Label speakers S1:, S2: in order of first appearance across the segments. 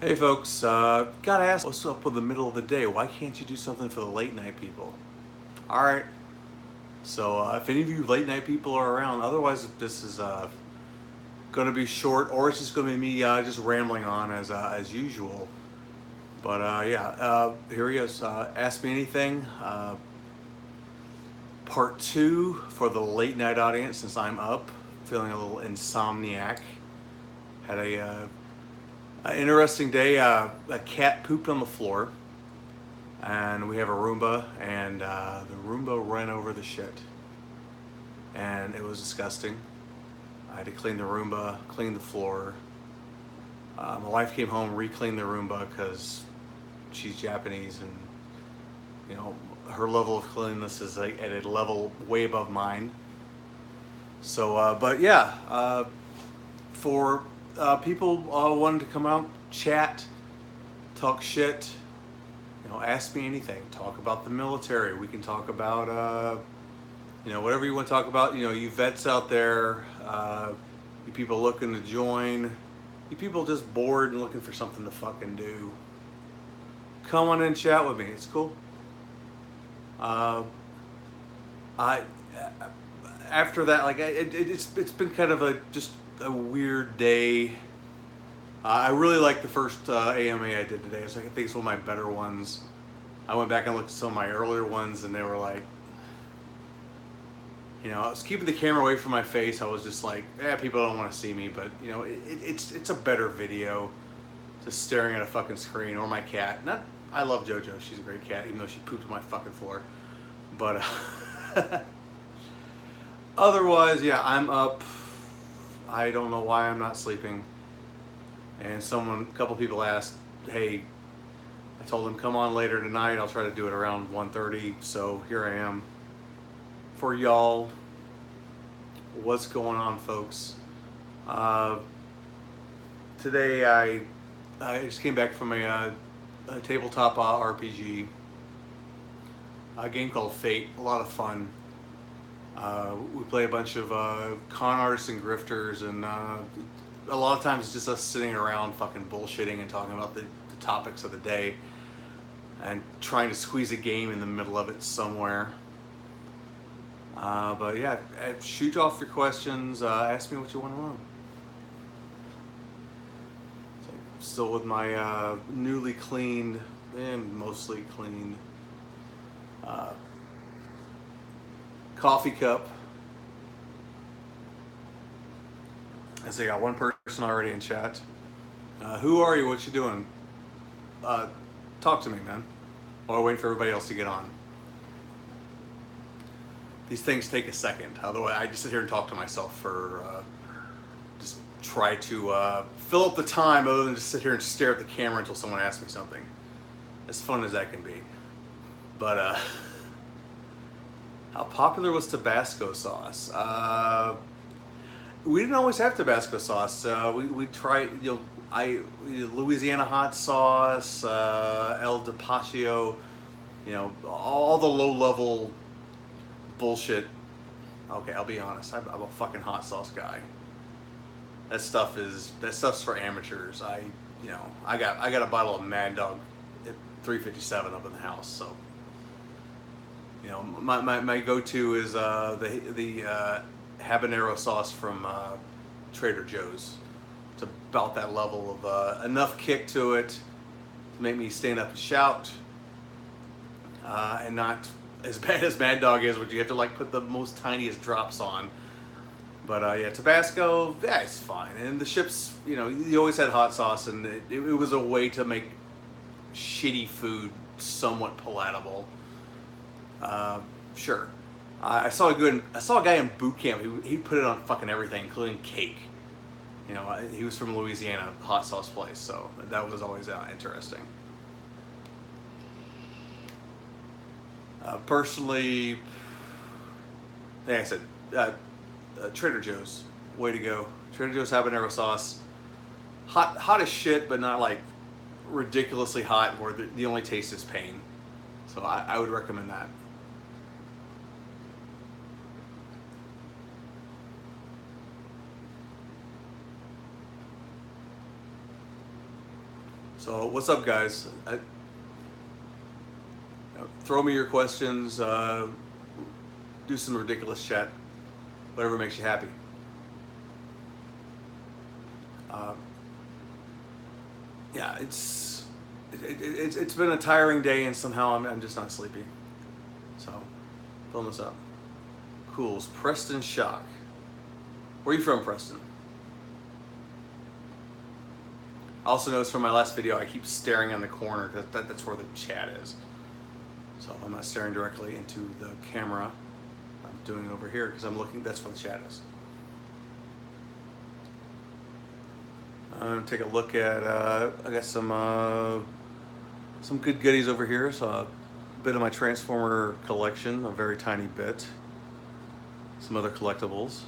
S1: Hey folks, gotta ask, what's up with the middle of the day? Why can't you do something for the late night people? Alright, so if any of you late night people are around, otherwise this is gonna be short, or it's just gonna be me just rambling on as usual. But yeah, here he is. Ask Me Anything, part two for the late night audience since I'm up, feeling a little insomniac. Had a interesting day. A cat pooped on the floor. And we have a Roomba, and the Roomba ran over the shit, and it was disgusting. I had to clean the Roomba, clean the floor. My wife came home, re-cleaned the Roomba because she's Japanese, and you know her level of cleanliness is like at a level way above mine. So, but yeah, for people wanting to come out, chat, talk shit, ask me anything. Talk about the military. We can talk about whatever you want to talk about. You vets out there, you people looking to join, you people just bored and looking for something to fucking do. Come on and chat with me. It's cool. Uh, I After that, like it's been kind of a just a weird day. I really like the first AMA I did today. It's like I think it's one of my better ones. I went back and looked at some of my earlier ones, and they were like, I was keeping the camera away from my face. I was just like, people don't want to see me, but it's a better video, just staring at a fucking screen or my cat. Not, I love JoJo. She's a great cat, even though she pooped on my fucking floor. But otherwise, yeah, I'm up. I don't know why I'm not sleeping. And a couple people asked, hey, I told them come on later tonight. I'll try to do it around 1:30. So here I am for y'all. What's going on, folks? Uh, Today I just came back from a tabletop RPG, a game called Fate. A lot of fun. We play a bunch of con artists and grifters, and a lot of times it's just us sitting around fucking bullshitting and talking about the topics of the day and trying to squeeze a game in the middle of it somewhere. But yeah, shoot off your questions. Ask me what you want to know. So, still with my newly cleaned and mostly cleaned uh, coffee cup. I say, I got one person already in chat. Who are you? What you doing? Uh, Talk to me, man. While I wait for everybody else to get on. These things take a second. Otherwise, I just sit here and talk to myself for just try to fill up the time, other than just sit here and stare at the camera until someone asks me something. As fun as that can be. But how popular was Tabasco sauce? We didn't always have Tabasco sauce. We tried, Louisiana hot sauce, El Depacio, all the low level bullshit. Okay, I'll be honest. I'm a fucking hot sauce guy. That stuff's for amateurs. I got a bottle of Mad Dog at 357 up in the house. So my go-to is the habanero sauce from Trader Joe's. It's about that level of enough kick to it to make me stand up and shout, and not as bad as Mad Dog is, which you have to like put the most tiniest drops on. But yeah, Tabasco, yeah, it's fine. And the ships, you always had hot sauce, and it was a way to make shitty food somewhat palatable. Uh, sure. I saw a guy in boot camp. He put it on fucking everything, including cake. He was from Louisiana, hot sauce place, so that was always interesting. Personally, like I said, Trader Joe's, way to go. Trader Joe's habanero sauce, hot as shit, but not like ridiculously hot, where the only taste is pain. So I would recommend that. So what's up, guys? Throw me your questions. Do some ridiculous chat. Whatever makes you happy. Yeah, it's been a tiring day, and somehow I'm just not sleepy. So, filling this up. Cool. Preston Shock. Where are you from, Preston? I also noticed from my last video, I keep staring on the corner because that's where the chat is. So I'm not staring directly into the camera. I'm doing it over here because I'm looking. That's where the chat is. I'm gonna take a look at. I got some good goodies over here. So a bit of my Transformer collection, a very tiny bit. Some other collectibles.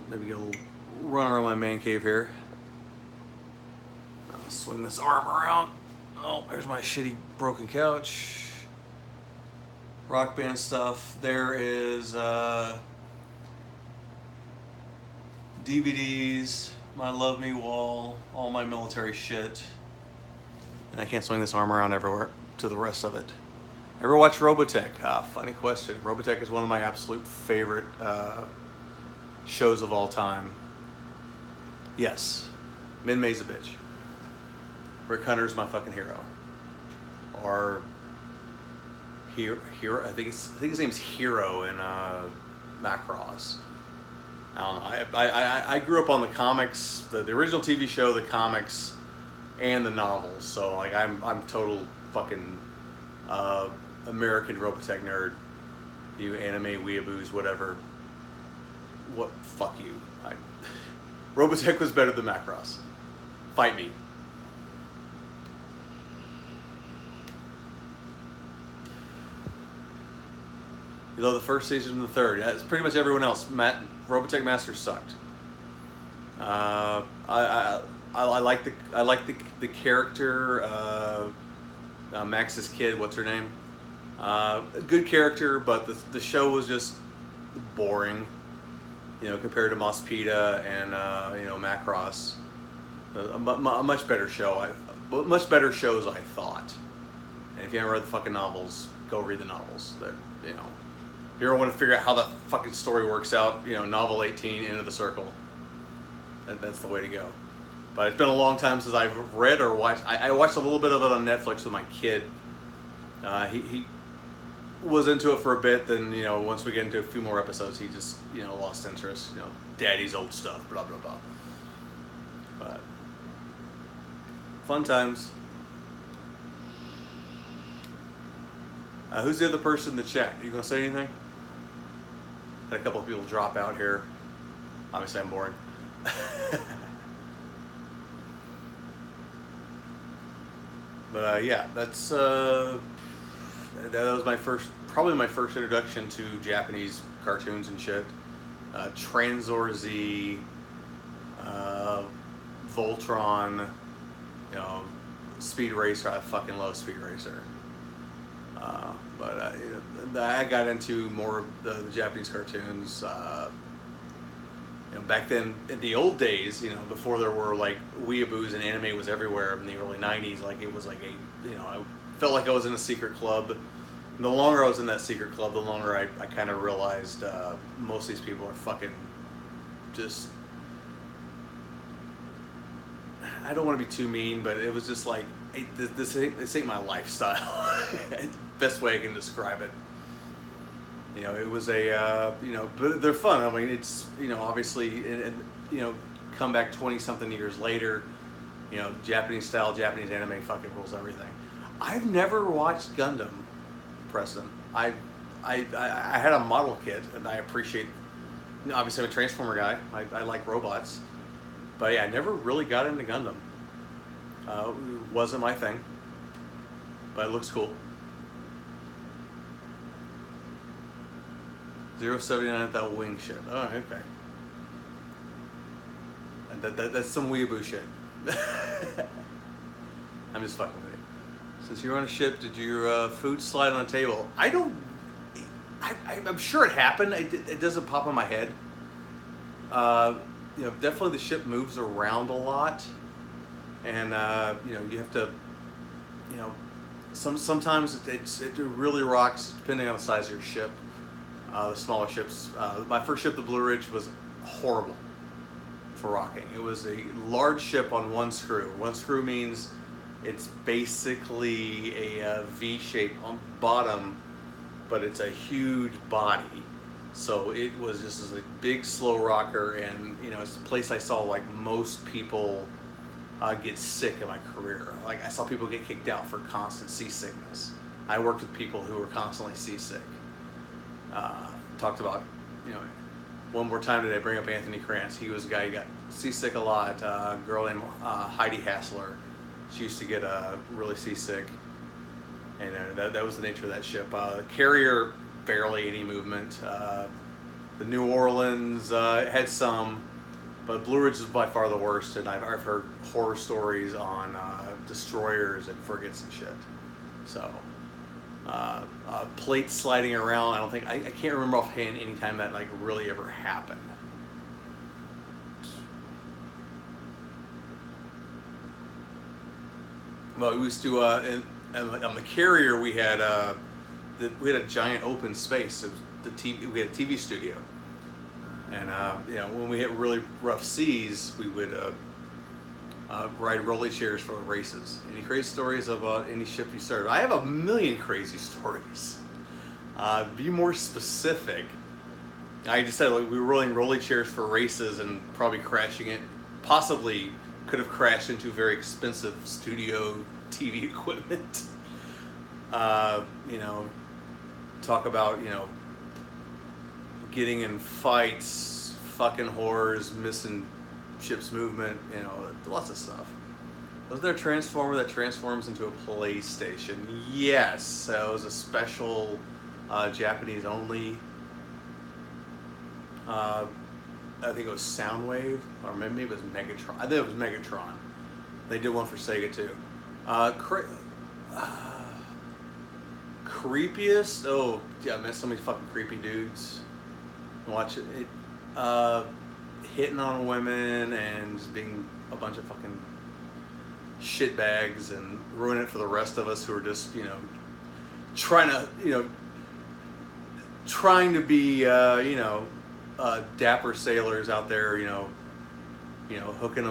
S1: Maybe get a little run around my man cave here. I'll swing this arm around. Oh, there's my shitty broken couch. Rock Band stuff. There is DVDs, my Love Me wall, all my military shit. And I can't swing this arm around everywhere to the rest of it. Ever watch Robotech? Funny question. Robotech is one of my absolute favorite shows of all time. Yes. Min-May's a bitch. Rick Hunter's my fucking hero. Or Hero. I think his name's Hero in Macross. I don't know. I grew up on the comics, the original TV show, the comics, and the novels. So like I'm total fucking American Robotech nerd. You anime weeaboos, whatever. What? Fuck you. Robotech was better than Macross. Fight me. You know, the first season and the third. Yeah, it's pretty much everyone else. Robotech Masters sucked. I like the character. Max's kid. What's her name? Good character, but the show was just boring. You know, compared to Mospita and Macross, a much better show. Much better shows, I thought. And if you haven't read the fucking novels, go read the novels. That if you ever want to figure out how the fucking story works out, novel 18, Into the Circle. That's the way to go. But it's been a long time since I've read or watched. I watched a little bit of it on Netflix with my kid. He was into it for a bit, then once we get into a few more episodes, he just lost interest. Daddy's old stuff, blah blah blah. But fun times. Who's the other person in the chat? You gonna say anything? Had a couple of people drop out here. Obviously, I'm boring. But yeah, that was probably my first introduction to Japanese cartoons and shit. Tranzor Z, Voltron, Speed Racer. I fucking love Speed Racer. But I got into more of the Japanese cartoons. Back then, in the old days, before there were like weeaboos and anime was everywhere in the early '90s. Like it was like I felt like I was in a secret club. And the longer I was in that secret club, the longer I kind of realized most of these people are fucking just. I don't want to be too mean, but it was just like this ain't my lifestyle. Best way I can describe it. It was but they're fun. I mean, it's obviously, come back 20-something years later, Japanese style, Japanese anime fucking rules everything. I've never watched Gundam, Preston. I had a model kit, and I appreciate. Obviously, I'm a Transformer guy. I like robots, but yeah, I never really got into Gundam. It wasn't my thing, but it looks cool. 079 at that wing shit. Oh, okay. And that's some weeaboo shit. I'm just fucking with you. Since you're on a ship, did your food slide on a table? I'm sure it happened. It doesn't pop in my head. definitely the ship moves around a lot, and you have to, you know, sometimes it really rocks depending on the size of your ship. The smaller ships. My first ship, the Blue Ridge, was horrible for rocking. It was a large ship on one screw. One screw means it's basically a V shape on bottom, but it's a huge body. So it was just a big slow rocker, and it's a place I saw like most people get sick in my career. Like I saw people get kicked out for constant seasickness. I worked with people who were constantly seasick. Talked about, you know, one more time today, bring up Anthony Krantz. He was a guy who got seasick a lot. A girl named Heidi Hassler. She used to get really seasick. And that was the nature of that ship. Carrier, barely any movement. The New Orleans had some, but Blue Ridge is by far the worst. And I've heard horror stories on destroyers and frigates and shit. So, plates sliding around. I can't remember offhand any time that like really ever happened. Well, we used to on the Carrier we had a giant open space. It was we had a TV studio, and when we hit really rough seas, we would ride rolly chairs for races. Any crazy stories about any ship you served? I have a million crazy stories. Be more specific. I just said like, we were rolling rolly chairs for races and probably crashing it. Possibly could have crashed into very expensive studio TV equipment. Talk about, getting in fights, fucking whores, missing ship's movement, lots of stuff. Was there a transformer that transforms into a PlayStation? Yes, it was a special Japanese only. I think it was Soundwave, or maybe it was Megatron. I think it was Megatron. They did one for Sega too. Creepiest? Oh, yeah, I met so many fucking creepy dudes. Watch it. Hitting on women and just being a bunch of fucking shitbags and ruining it for the rest of us who are just, trying to be, dapper sailors out there, hooking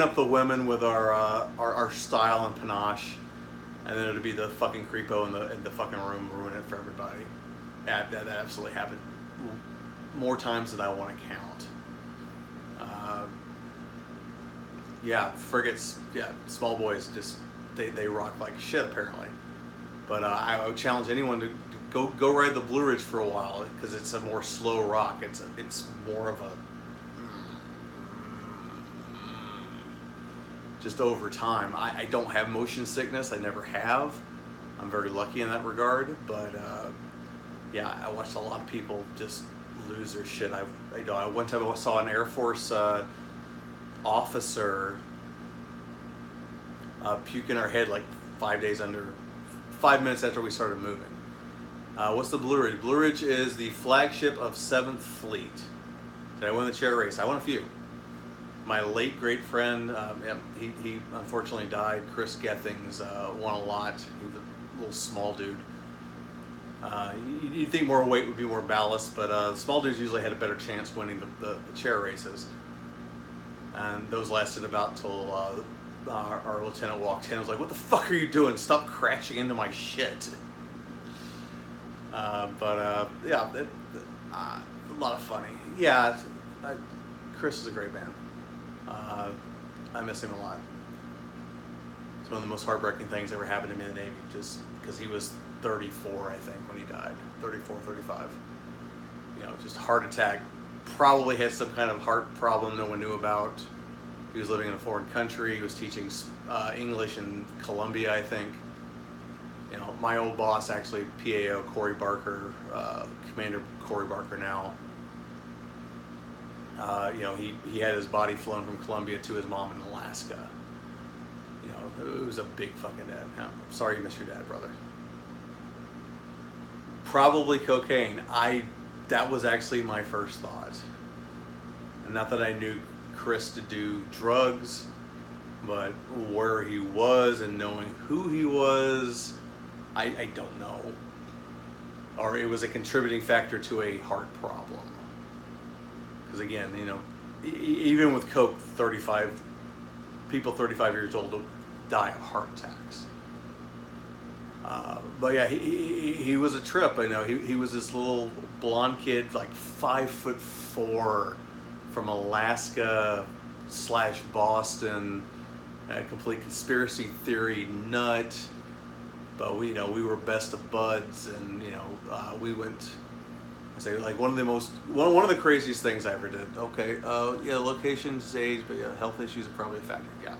S1: up the women with our style and panache, and then it'll be the fucking creepo in the fucking room ruining it for everybody. That absolutely happened more times than I want to count. Frigates, small boys just they rock like shit apparently. But I would challenge anyone to go ride the Blue Ridge for a while because it's a more slow rock. It's more of a just over time. I don't have motion sickness. I never have. I'm very lucky in that regard. But I watched a lot of people just lose their shit. One time I saw an Air Force officer puke in our head like 5 minutes after we started moving. What's the Blue Ridge? Blue Ridge is the flagship of 7th Fleet. Did I win the chair race? I won a few. My late great friend, he unfortunately died. Chris Gethings won a lot. He was a little small dude. You'd think more weight would be more ballast, but the small dudes usually had a better chance winning the chair races. And those lasted about till our lieutenant walked in and was like, "What the fuck are you doing? Stop crashing into my shit." A lot of funny. Yeah, Chris is a great man. I miss him a lot. It's one of the most heartbreaking things ever happened to me in the Navy, just because he was 34, I think, when he died. 34, 35. Just heart attack. Probably had some kind of heart problem no one knew about. He was living in a foreign country. He was teaching English in Colombia, I think. My old boss, actually, PAO Corey Barker, Commander Corey Barker now. He had his body flown from Colombia to his mom in Alaska. It was a big fucking dad. I'm sorry you missed your dad, brother. Probably cocaine. That was actually my first thought. And not that I knew Chris to do drugs, but where he was and knowing who he was, I don't know. Or it was a contributing factor to a heart problem. Because again, even with coke, 35 years old will die of heart attacks. But yeah, he was a trip. I know he was this little blonde kid, like 5'4", from Alaska / Boston, a complete conspiracy theory nut. But we were best of buds, and we went. I say like one of the craziest things I ever did. Okay, yeah, locations, age, but yeah, health issues are probably a factor. Yeah.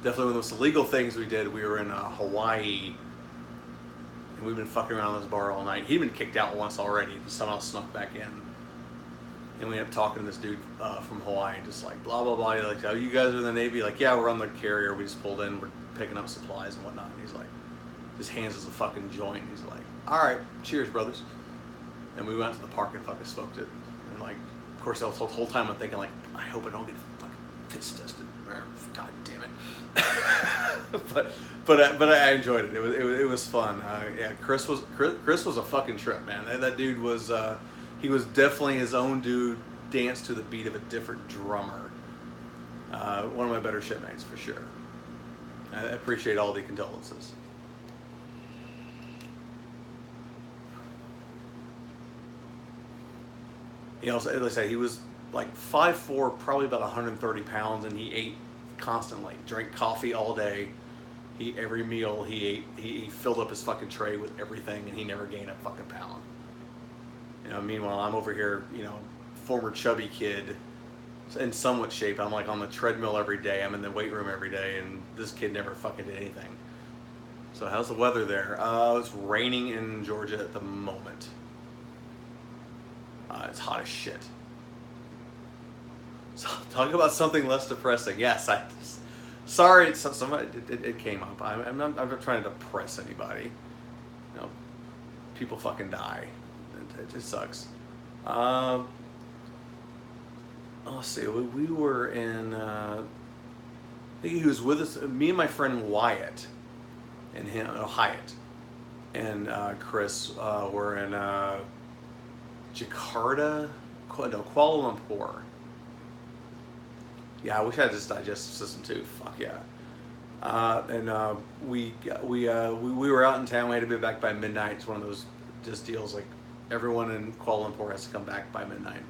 S1: Definitely one of the most illegal things we did. We were in Hawaii, and we've been fucking around this bar all night. He'd been kicked out once already, but somehow snuck back in. And we ended up talking to this dude from Hawaii, just like blah blah blah. He's like, "Oh, you guys are in the Navy?" Like, "Yeah, we're on the carrier. We just pulled in. We're picking up supplies and whatnot." And he's like, just hands us a fucking joint. He's like, "All right, cheers, brothers." And we went to the park and fucking smoked it. And like, of course, the whole time I'm thinking like, I hope I don't get fucking piss tested. God damn it. but I enjoyed it. It was fun. Yeah, Chris was a fucking trip, man. That dude was he was definitely his own dude. Danced to the beat of a different drummer. One of my better shipmates for sure. I appreciate all the condolences. As I say, he was like 5'4", probably about 130 pounds, and he ate constantly. Drank coffee all day. Every meal he ate, he filled up his fucking tray with everything, and he never gained a fucking pound. Meanwhile, I'm over here, former chubby kid, in somewhat shape. I'm like on the treadmill every day. I'm in the weight room every day, and this kid never fucking did anything. So how's the weather there? It's raining in Georgia at the moment. It's hot as shit. So talk about something less depressing. Yes, sorry, it came up. I'm not trying to depress anybody. People fucking die. It just sucks. Let's see. We were in. I think he was with us. Me and my friend Wyatt, and Hyatt, and Chris were in Jakarta, Kuala Lumpur. Yeah, I wish I had this digestive system too. Fuck yeah. We were out in town. We had to be back by midnight. It's one of those just deals like everyone in Kuala Lumpur has to come back by midnight.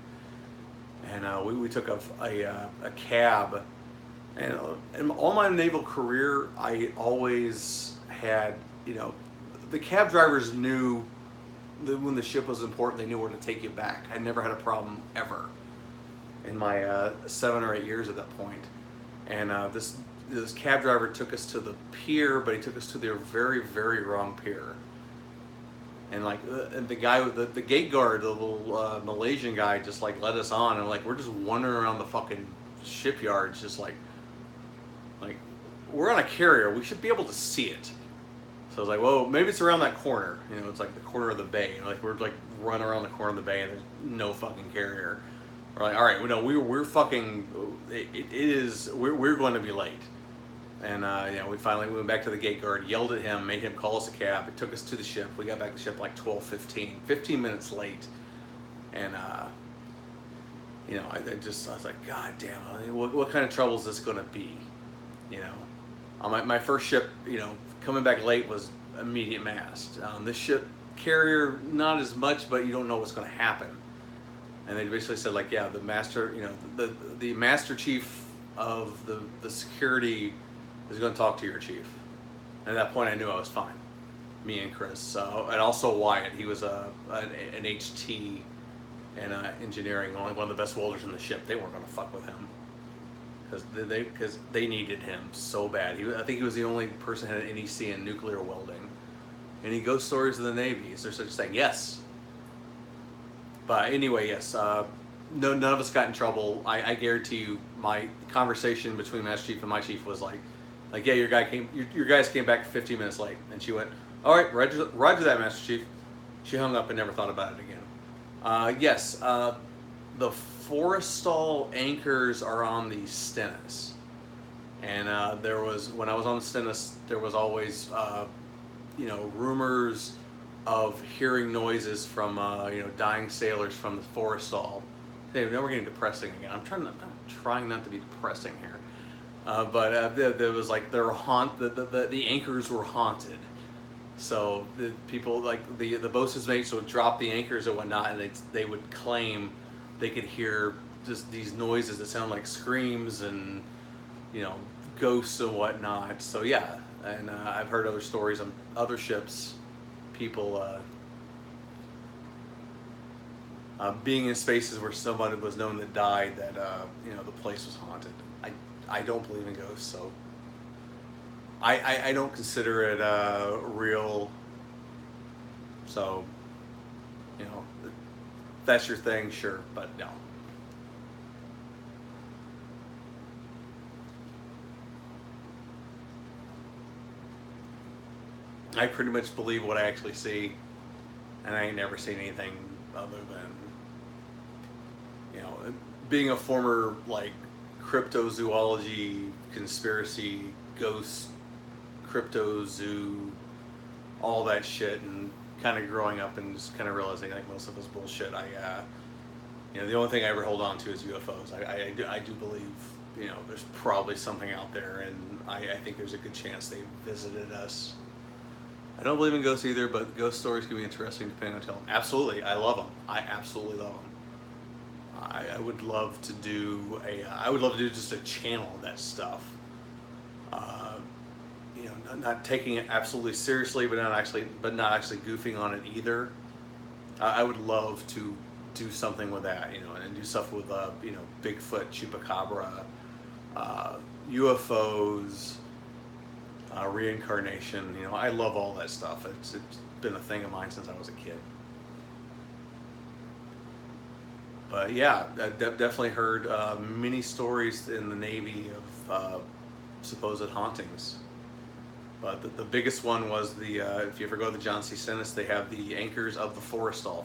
S1: And we took a cab. And in all my naval career, I always had, the cab drivers knew that when the ship was important, they knew where to take you back. I never had a problem ever in my 7 or 8 years at that point. And this cab driver took us to the pier, but he took us to the very, very wrong pier. And like, and the guy with the gate guard, the little Malaysian guy, just like let us on, and like we're just wandering around the fucking shipyards, just like we're on a carrier, we should be able to see it. So I was like, well, maybe it's around that corner. It's like the corner of the bay. Like we're like running around the corner of the bay, and there's no fucking carrier. We're like, all right, we're fucking. We're going to be late. And we finally went back to the gate guard, yelled at him, made him call us a cab. It took us to the ship. We got back to the ship like 12:15, 15 minutes late. And I was like, God damn, what kind of trouble is this going to be? On my first ship, coming back late was immediate mast. This ship carrier, not as much, but you don't know what's going to happen. And they basically said like, yeah, the master, the master chief of the security is going to talk to your chief. And at that point, I knew I was fine. Me and Chris, and also Wyatt. He was an HT in engineering, one of the best welders in the ship. They weren't going to fuck with him because they needed him so bad. I think he was the only person who had an NEC in nuclear welding. Any ghost stories of the Navy? They're such saying yes. But anyway, yes. None of us got in trouble. I guarantee you, my conversation between Master Chief and my chief was like, yeah, your guys came back 15 minutes late. And she went, all right, roger that, Master Chief. She hung up and never thought about it again. Yes, the Forrestal anchors are on the Stennis. And there was, when I was on the Stennis, there was always, rumors of hearing noises from, dying sailors from the Forrestal. Hey, now we're getting depressing again. I'm trying not to be depressing here. But there was like, the anchors were haunted. So the people, like the boatswain's mates, would drop the anchors and whatnot, and they would claim they could hear just these noises that sound like screams and ghosts and whatnot. So yeah, and I've heard other stories on other ships, people being in spaces where somebody was known that died, that the place was haunted. I don't believe in ghosts, so I don't consider it real. So, if that's your thing, sure, but no. I pretty much believe what I actually see, and I ain't never seen anything other than, being a former, like, cryptozoology, conspiracy, ghost, crypto zoo, all that shit, and kind of growing up and just kind of realizing like most of it's bullshit. The only thing I ever hold on to is UFOs. I do believe, there's probably something out there, and I think there's a good chance they visited us. I don't believe in ghosts either, but ghost stories can be interesting depending on them. Absolutely, I love them. I absolutely love them. I would love to do just a channel of that stuff. Not taking it absolutely seriously, but not actually goofing on it either. I would love to do something with that, and do stuff with Bigfoot, Chupacabra, UFOs, reincarnation. I love all that stuff. It's been a thing of mine since I was a kid. But yeah, I definitely heard many stories in the Navy of supposed hauntings. But the biggest one was if you ever go to the John C. Stennis, they have the anchors of the Forrestal.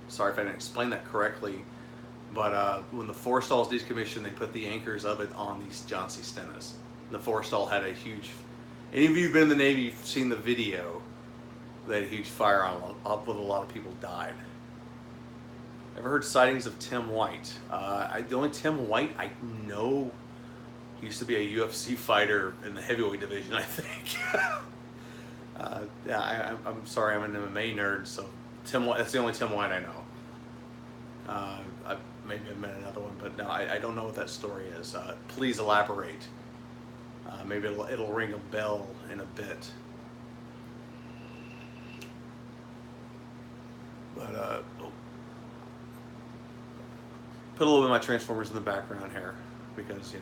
S1: Sorry if I didn't explain that correctly, but when the Forrestal is decommissioned, they put the anchors of it on these John C. Stennis. The Forrestal had a huge. Any of you who've been in the Navy, you've seen the video. They had a huge fire on up with a lot of people died. Ever heard sightings of Tim White? The only Tim White I know, he used to be a UFC fighter in the heavyweight division, I think. I'm sorry, I'm an MMA nerd, so Tim White, that's the only Tim White I know. Maybe I've met another one, but no, I don't know what that story is. Please elaborate. Maybe it'll ring a bell in a bit. But put a little bit of my Transformers in the background here because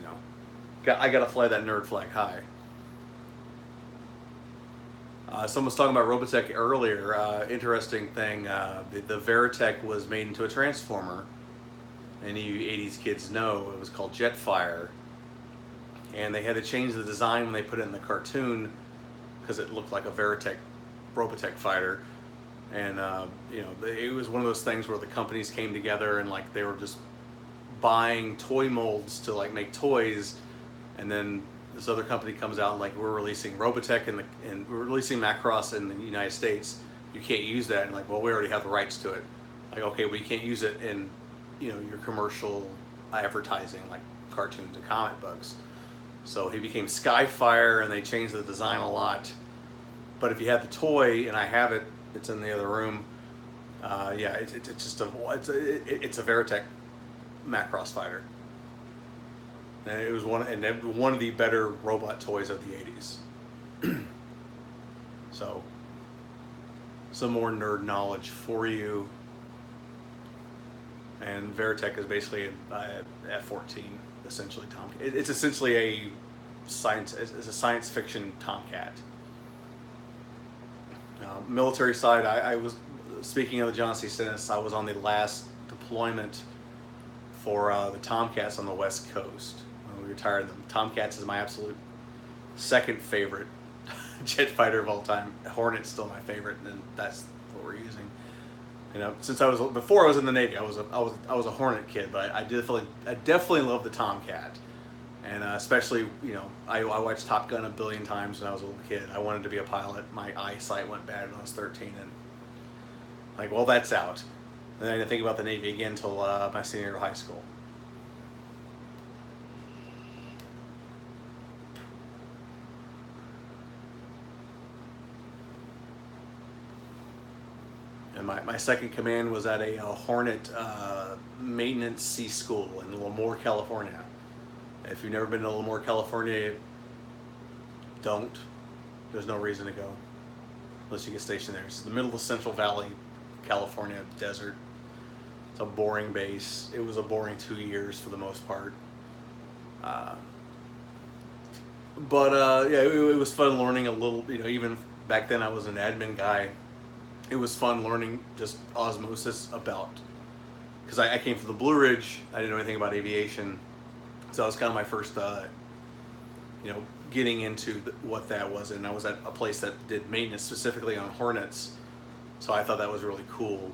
S1: I gotta fly that nerd flag high. Someone was talking about Robotech earlier. Interesting thing, the Veritech was made into a Transformer. Any of you 80s kids know it was called Jetfire. And they had to change the design when they put it in the cartoon because it looked like a Veritech Robotech fighter. And, it was one of those things where the companies came together and like they were just buying toy molds to like make toys. And then this other company comes out and like, we're releasing Robotech and we're releasing Macross in the United States. You can't use that. And like, well, we already have the rights to it. Like, okay, well, you can't use it in, your commercial advertising, like cartoons and comic books. So he became Skyfire and they changed the design a lot. But if you have the toy, and I have it, it's in the other room. It's just it's a Veritech Macross fighter. And it was one of the better robot toys of the 80s. So, some more nerd knowledge for you. And Veritech is basically a F-14, essentially. It's essentially a science fiction Tomcat. Military side, I was speaking of the John C. Stennis. I was on the last deployment for the Tomcats on the West Coast. When we retired them. Tomcats is my absolute second favorite jet fighter of all time. Hornet's still my favorite, and that's what we're using. You know, since before I was in the Navy, I was a Hornet kid, but I definitely love the Tomcat, and especially I watched Top Gun a billion times when I was a little kid. I wanted to be a pilot. My eyesight went bad when I was 13, and like, well, that's out. And then I didn't think about the Navy again until my senior year of high school. And my second command was at a Hornet maintenance sea school in Lemoore, California. If you've never been to Lemoore, California, don't. There's no reason to go unless you get stationed there. It's in the middle of the Central Valley, California desert. It's a boring base. It was a boring 2 years for the most part. But yeah, it was fun learning a little. Even back then I was an admin guy. It was fun learning just osmosis about, because I came from the Blue Ridge. I didn't know anything about aviation, so that was kind of my first, getting into what that was. And I was at a place that did maintenance specifically on Hornets, so I thought that was really cool.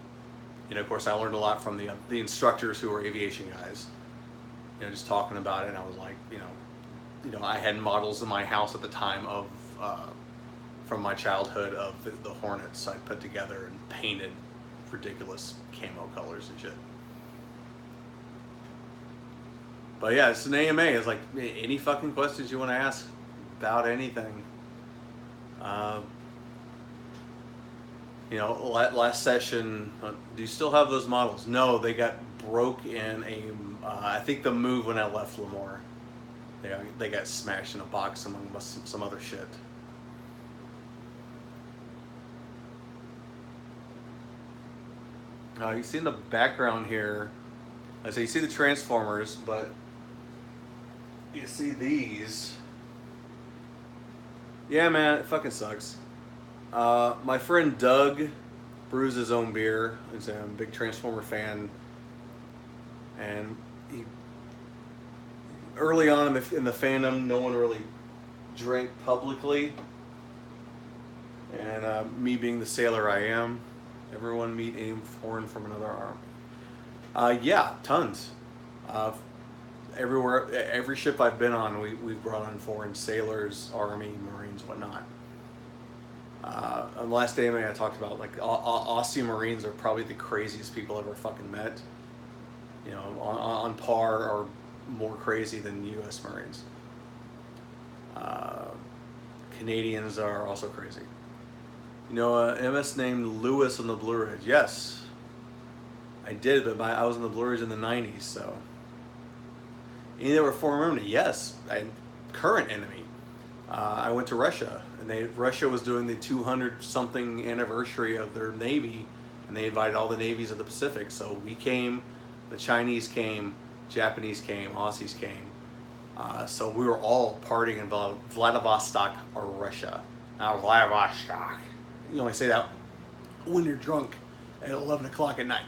S1: Of course, I learned a lot from the instructors who were aviation guys. Just talking about it, and I was like, I had models in my house at the time of. From my childhood of the Hornets I put together and painted ridiculous camo colors and shit. But yeah, it's an AMA. It's like any fucking questions you want to ask about anything. Last session, do you still have those models? No, they got broke in I think the move when I left Lemoore. They got smashed in a box among some other shit. You see in the background here, I say you see the Transformers, but you see these. Yeah, man, it fucking sucks. My friend Doug brews his own beer. He's a big Transformer fan, and early on in the fandom, no one really drank publicly, and me being the sailor I am. Everyone meet aim foreign from another arm. Yeah, tons. Everywhere, every ship I've been on, we've brought on foreign sailors, Army, Marines, whatnot. On the last day I talked about like Aussie Marines are probably the craziest people I've ever fucking met. On par or more crazy than U.S. Marines. Canadians are also crazy. MS named Lewis on the Blue Ridge. Yes, I did, but I was in the Blue Ridge in the 90s, so. Any that were former enemy? Yes, current enemy. I went to Russia, and Russia was doing the 200-something anniversary of their Navy, and they invited all the navies of the Pacific. So we came, the Chinese came, Japanese came, Aussies came. So we were all partying in Vladivostok or Russia. Now Vladivostok. You only say that when you're drunk at 11 o'clock at night.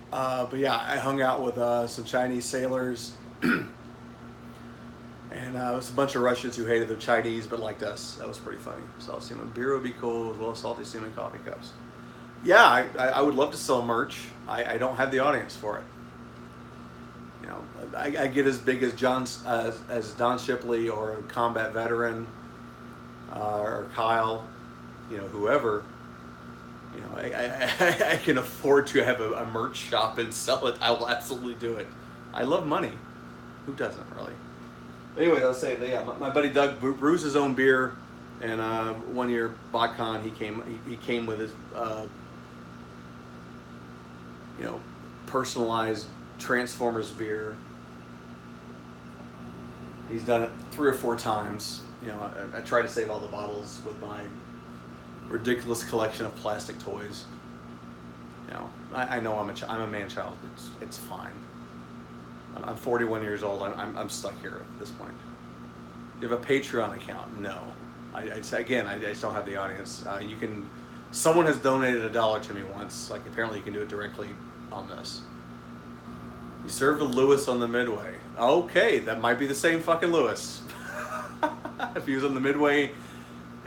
S1: But yeah, I hung out with some Chinese sailors, and it was a bunch of Russians who hated the Chinese but liked us. That was pretty funny. Salty Seaman beer would be cool, as well as Salty Seaman coffee cups. Yeah, I would love to sell merch. I don't have the audience for it. I get as big as as Don Shipley or a combat veteran or Kyle, whoever. I can afford to have a merch shop and sell it. I will absolutely do it. I love money. Who doesn't, really? Anyway, I'll say, yeah, my buddy Doug brews his own beer, and one year, BotCon, he came with his, personalized Transformers beer. He's done it 3 or 4 times. I try to save all the bottles with my ridiculous collection of plastic toys. I know I'm a man-child. It's fine. I'm 41 years old. I'm stuck here at this point. Do you have a Patreon account? No. I just don't have the audience. Someone has donated $1 to me once. Like, apparently you can do it directly on this. You served a Lewis on the Midway. Okay, that might be the same fucking Lewis. If he was on the Midway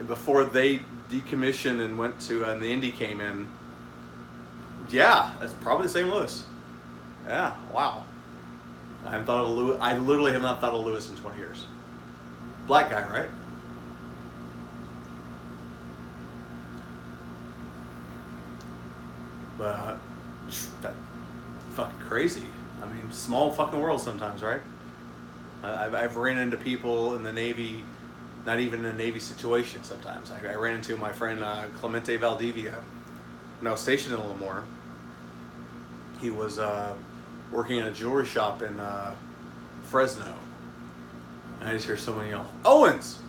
S1: before they decommissioned and went to, and the Indy came in, Yeah, that's probably the same Lewis. Yeah, wow. I haven't thought of Lewis. I literally have not thought of Lewis in 20 years. Black guy, right? But that fucking crazy. I mean, small fucking world sometimes, right? I've ran into people in the Navy, not even in a Navy situation sometimes. I ran into my friend Clemente Valdivia when I was stationed in Lemoore. He was working in a jewelry shop in Fresno. And I just hear someone yell, Owens!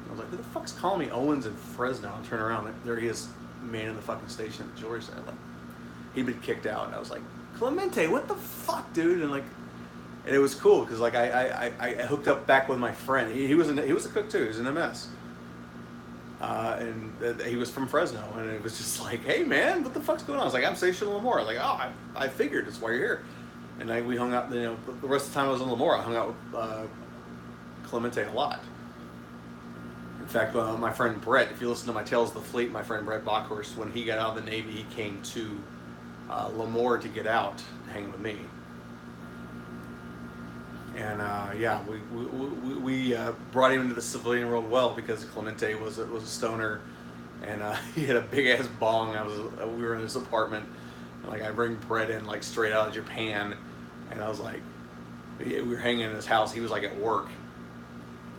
S1: I was like, who the fuck's calling me Owens in Fresno? I turn around, there he is, man in the fucking station at the jewelry store. Like, he'd been kicked out. And I was like, Clemente, what the fuck, dude? And like, and it was cool because like I hooked up back with my friend. He was a cook too. He was in MS, and he was from Fresno. And it was just like, hey man, what the fuck's going on? I was like, I'm stationed in Lemoore. Like, oh, I figured that's why you're here. And we hung out. You know, the rest of the time I was in Lemoore, I hung out with Clemente a lot. In fact, my friend Brett, if you listen to my Tales of the Fleet, my friend Brett Bockhorst, when he got out of the Navy, he came to Lemoore to get out and hang with me. And yeah, we brought him into the civilian world well because Clemente was a stoner, and he had a big ass bong. We were in his apartment, and like I bring Brett in like straight out of Japan, and I was like, we were hanging in his house. He was like at work,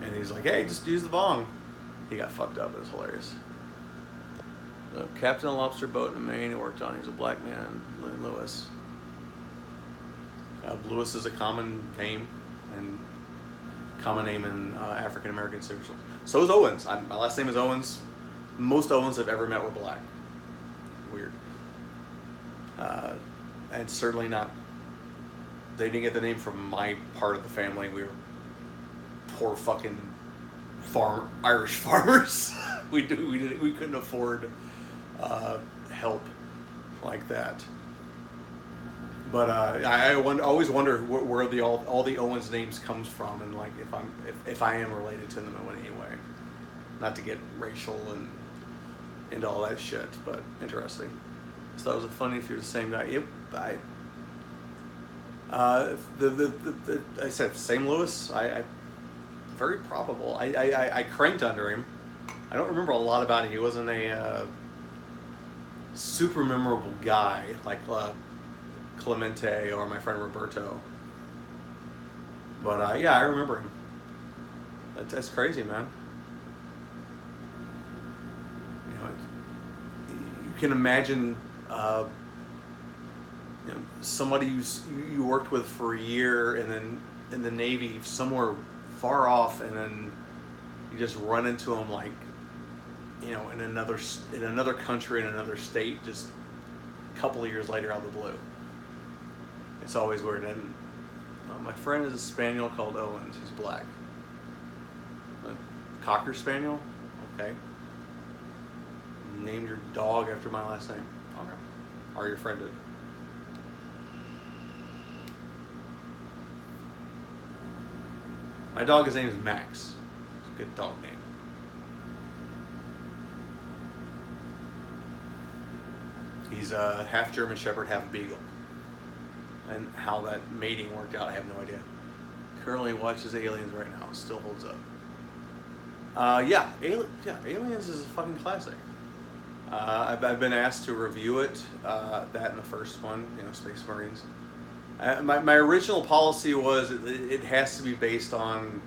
S1: and he's like, hey, just use the bong. He got fucked up. It was hilarious. Captain of a lobster boat in Maine he worked on. He was a black man, Lewis. Lewis is a common name, and common name in African American social. So is Owens. My last name is Owens. Most Owens I've ever met were black. Weird. And certainly not. They didn't get the name from my part of the family. We were poor fucking Irish farmers. we couldn't afford help like that. But I always wonder where all the Owens names comes from, and like if I am related to them in any way. Not to get racial and into all that shit, but interesting. So that was funny if you're the same guy. Yep, I said same Lewis. I very probable. I cranked under him. I don't remember a lot about it. He wasn't a super memorable guy like Clemente or my friend Roberto. But yeah, I remember him. That's crazy, man. You know, you can imagine you know, somebody you worked with for a year and then in the Navy somewhere far off, and then you just run into them like, you know, in another country, in another state, just a couple of years later out of the blue. It's always weird. And my friend is a spaniel called Owens. He's black. A Cocker Spaniel? Okay. Named your dog after my last name? Okay. Or your friend did. My dog, his name is Max. It's a good dog name. He's a half German Shepherd, half Beagle. And how that mating worked out, I have no idea. Currently watches Aliens right now. It still holds up. Yeah, Aliens is a fucking classic. I've been asked to review it, that and the first one, you know, Space Marines. My original policy was it has to be based on,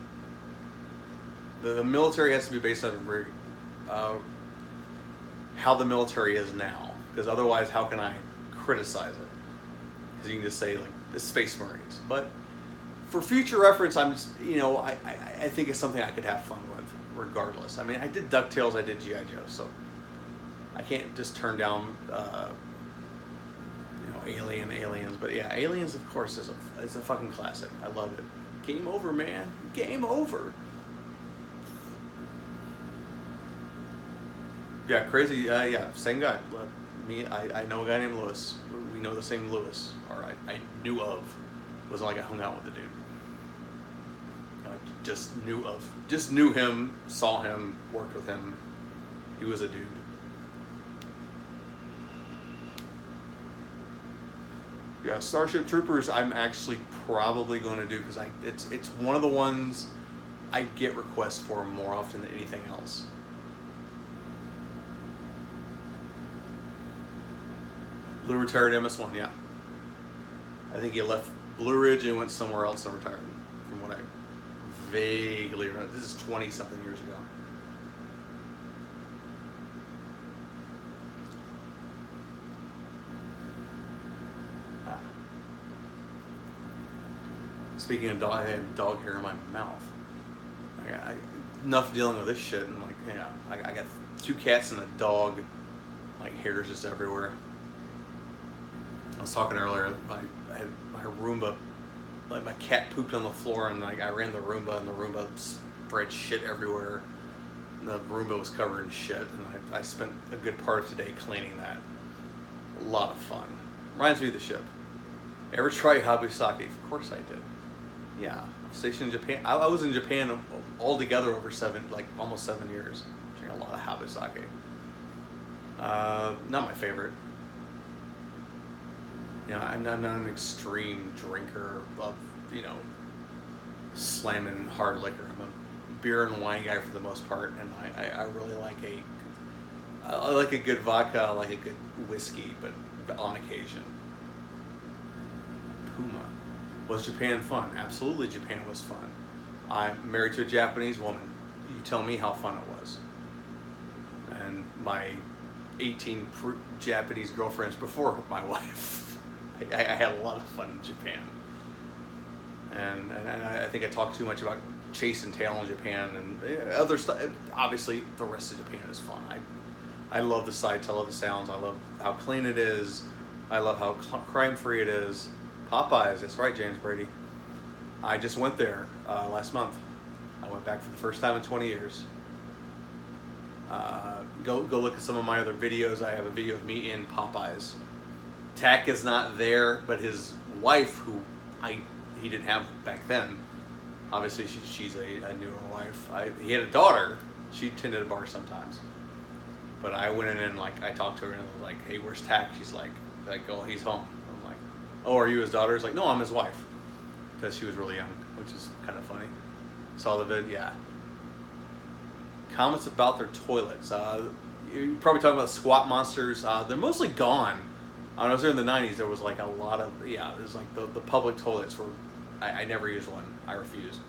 S1: the military has to be based on how the military is now. Because otherwise, how can I criticize it? Because you can just say, like, the Space Marines. But for future reference, I'm just, you know, I think it's something I could have fun with, regardless. I mean, I did DuckTales, I did G.I. Joe, so I can't just turn down, you know, Aliens. But yeah, Aliens, of course, is a fucking classic. I love it. Game over, man. Game over. Yeah, crazy. Yeah, same guy. I know a guy named Lewis. We know the same Lewis. Or I knew of. Wasn't like I hung out with the dude. Just knew him, saw him, worked with him. He was a dude. Yeah, Starship Troopers. I'm actually probably going to do because it's one of the ones I get requests for more often than anything else. Blue retired MS1. Yeah, I think he left Blue Ridge and went somewhere else and retired. From what I vaguely remember, this is 20 something years ago. Ah. Speaking of dog, I had dog hair in my mouth. Enough dealing with this shit, and like, yeah, I got 2 cats and a dog, like hairs just everywhere. I was talking earlier. I had my Roomba, like my cat pooped on the floor, and like I ran the Roomba, and the Roomba spread shit everywhere. And the Roomba was covered in shit, and I spent a good part of today cleaning that. A lot of fun. Reminds me of the ship. Ever try Habisaki? Of course I did. Yeah, stationed in Japan. I was in Japan altogether over almost 7 years. Drank a lot of Habisaki. Not my favorite. You know, I'm not an extreme drinker of, slamming hard liquor. I'm a beer and wine guy for the most part, and I really I like a good vodka, I like a good whiskey, but on occasion. Puma. Was Japan fun? Absolutely, Japan was fun. I'm married to a Japanese woman. You tell me how fun it was. And my 18 Japanese girlfriends before my wife. I had a lot of fun in Japan. And I think I talked too much about chase and tail in Japan and other stuff. Obviously, the rest of Japan is fun. I love the sights. I love the sounds. I love how clean it is. I love how crime-free it is. Popeyes, that's right, James Brady. I just went there last month. I went back for the first time in 20 years. Go look at some of my other videos. I have a video of me in Popeyes. Tack is not there, but his wife, who he didn't have back then, obviously she's a newer wife. He had a daughter. She tended a bar sometimes. But I went in and I talked to her and I was like, hey, where's Tack? She's like, oh, he's home. I'm like, oh, are you his daughter? He's like, no, I'm his wife. Because she was really young, which is kind of funny. Saw the vid, yeah. Comments about their toilets. You're probably talking about squat monsters. They're mostly gone. When I was there in the 90s, there was a lot of, there's the public toilets were, I never used one. I refused.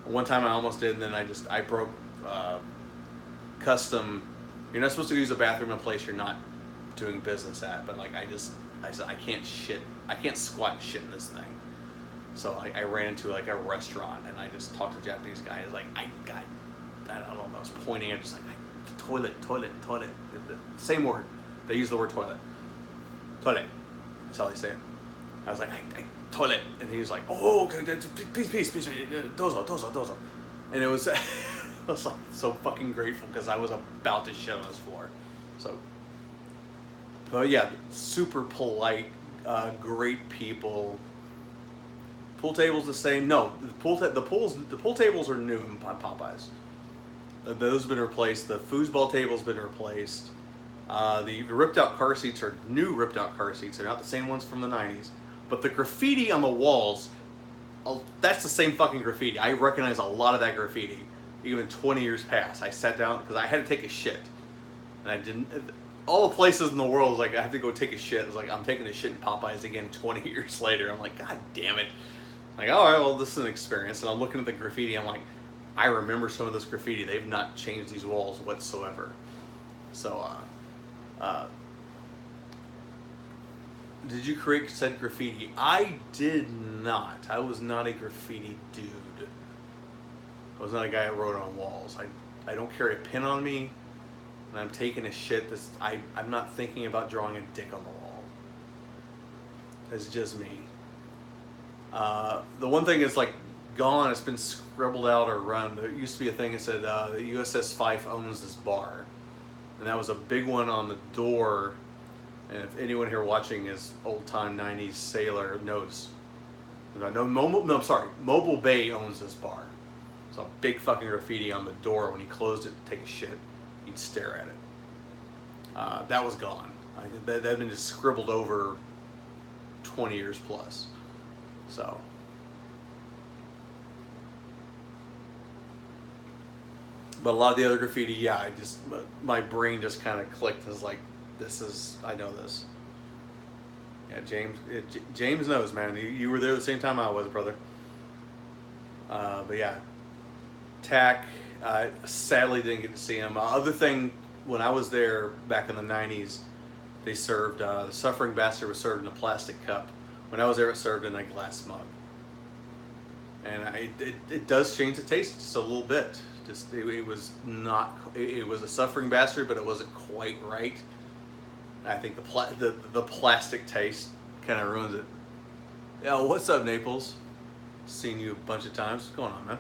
S1: One time I almost did, and then I broke custom. You're not supposed to use a bathroom in a place you're not doing business at, but I said I can't squat and shit in this thing. So I ran into a restaurant and I just talked to the Japanese guy. He's like, I don't know, I was pointing at just toilet. Same word. They use the word toilet. Toilet. That's how they say it. I was like, toilet. And he was like, oh, please, dozo. And it was, I was so fucking grateful because I was about to shit on his floor. So, but yeah, super polite, great people. Pool tables the same. No, the pool tables are new in Popeyes. Those have been replaced. The foosball table's been replaced. The ripped out car seats are new ripped out car seats. They're not the same ones from the 90s. But the graffiti on the walls, that's the same fucking graffiti. I recognize a lot of that graffiti, even 20 years past. I sat down because I had to take a shit. And I didn't. All the places in the world, I have to go take a shit. It's I'm taking a shit in Popeyes again 20 years later. I'm like, God damn it. All right, well, this is an experience. And I'm looking at the graffiti. I'm like, I remember some of this graffiti. They've not changed these walls whatsoever. So, did you create said graffiti? I did not. I was not a graffiti dude. I was not a guy that wrote on walls. I don't carry a pen on me. And I'm taking a shit. I'm not thinking about drawing a dick on the wall. It's just me. The one thing is gone. It's been scribbled out or run. There used to be a thing that said the USS Fife owns this bar, and that was a big one on the door. And if anyone here watching is old time '90s sailor knows, I'm sorry, Mobile Bay owns this bar. It's a big fucking graffiti on the door. When he closed it to take a shit, you'd stare at it. That was gone. That had been just scribbled over 20 years plus. So. But a lot of the other graffiti, yeah, my brain just kind of clicked as like, I know this. Yeah, James knows, man. You were there the same time I was, brother. But yeah, Tack, sadly didn't get to see him. Other thing, when I was there back in the 90s, they served, the Suffering Bastard was served in a plastic cup. When I was there, it served in a glass mug. And it does change the taste just a little bit. It was not. It was a Suffering Bastard, but it wasn't quite right. I think the plastic taste kind of ruins it. Yeah, what's up, Naples? Seen you a bunch of times. What's going on, man?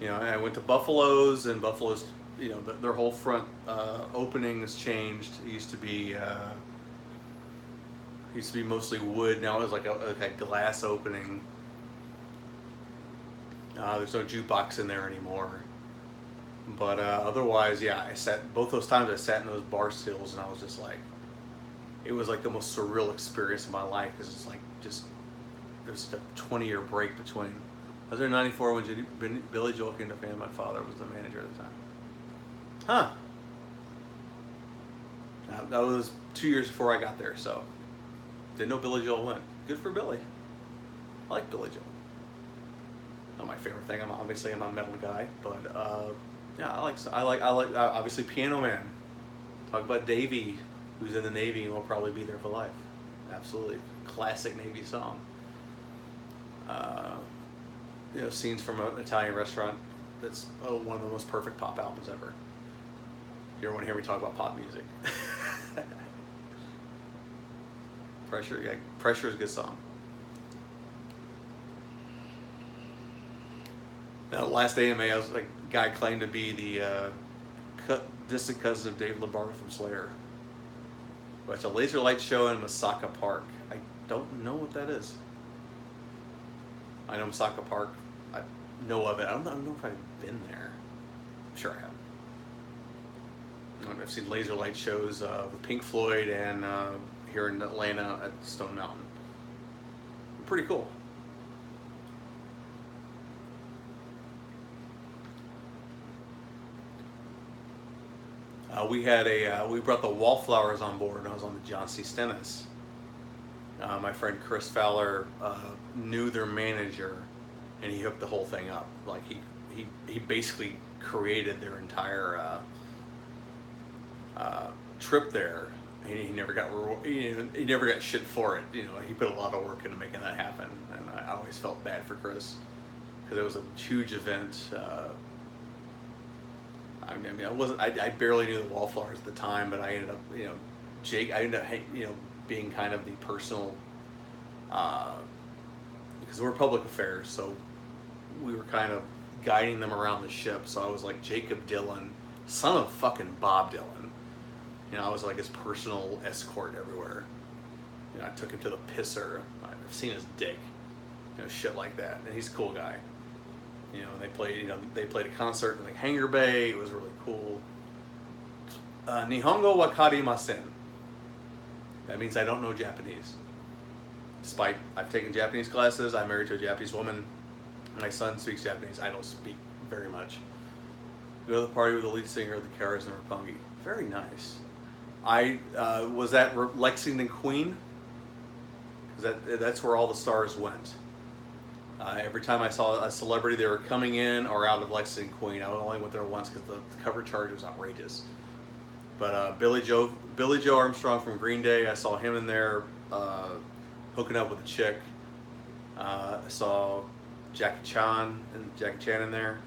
S1: You know, I went to Buffalo's, and Buffalo's, you know, their whole front opening has changed. It used to be mostly wood. Now it's like a glass opening. There's no jukebox in there anymore. But otherwise, yeah, both those times I sat in those bar stools, and I was just like, it was like the most surreal experience of my life, because it's like there's a 20-year break between. I was there in '94 when Billy Joel came to Fan. My father was the manager at the time. Huh. That was 2 years before I got there, so didn't know Billy Joel went. Good for Billy. I like Billy Joel. Not my favorite thing. I'm not a metal guy, but yeah, I like obviously Piano Man. Talk about Davey, who's in the Navy and will probably be there for life. Absolutely classic Navy song. You know, scenes from an Italian restaurant. That's one of the most perfect pop albums ever. You ever want to hear me talk about pop music? Pressure is a good song. Now, last AMA, I was like, guy claimed to be the distant cousin of Dave Lombardo from Slayer. But it's a laser light show in Masaka Park. I don't know what that is. I know Masaka Park. I know of it. I don't know if I've been there. I'm sure I have. I've seen laser light shows with Pink Floyd and here in Atlanta at Stone Mountain. Pretty cool. We brought the Wallflowers on board, and I was on the John C. Stennis. My friend Chris Fowler knew their manager, and he hooked the whole thing up. Like he basically created their entire trip there. He never got shit for it. You know, he put a lot of work into making that happen, and I always felt bad for Chris because it was a huge event. I mean, I barely knew the Wallflowers at the time, but I ended up, you know, being kind of the personal, because we're public affairs, so we were kind of guiding them around the ship. So I was like Jacob Dylan, son of fucking Bob Dylan. You know, I was like his personal escort everywhere. You know, I took him to the pisser. I've seen his dick. You know, shit like that. And he's a cool guy. You know, they played a concert in like Hangar Bay. It was really cool. Nihongo wa karimasen. That means I don't know Japanese. Despite I've taken Japanese classes, I'm married to a Japanese woman. My son speaks Japanese. I don't speak very much. Go to the party with the lead singer of the Kara's and Roppongi. Very nice. I was at Lexington Queen. That's where all the stars went. Every time I saw a celebrity, they were coming in or out of Lexington Queen. I only went there once because the cover charge was outrageous. But Billy Joe Armstrong from Green Day, I saw him in there hooking up with a chick. I saw Jackie Chan in there.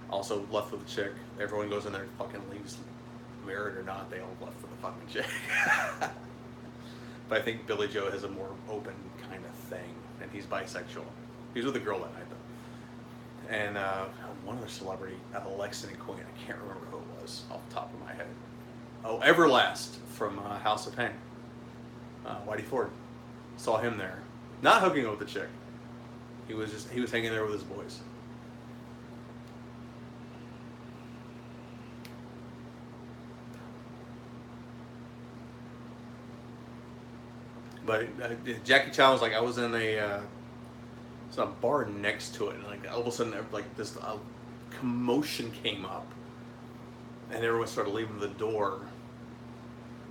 S1: Also left with a chick. Everyone goes in there and fucking leaves, married or not. They all left with a fucking chick. But I think Billy Joe has a more open kind of thing, and he's bisexual. He was with a girl that night though. And one other celebrity at the Lexington Queen. I can't remember who it was off the top of my head. Oh, Everlast from House of Pain. Whitey Ford. Saw him there. Not hooking up with the chick. He was hanging there with his boys. But Jackie Chan was like, I was in it's a bar next to it, and like all of a sudden, like this commotion came up, and everyone started leaving the door.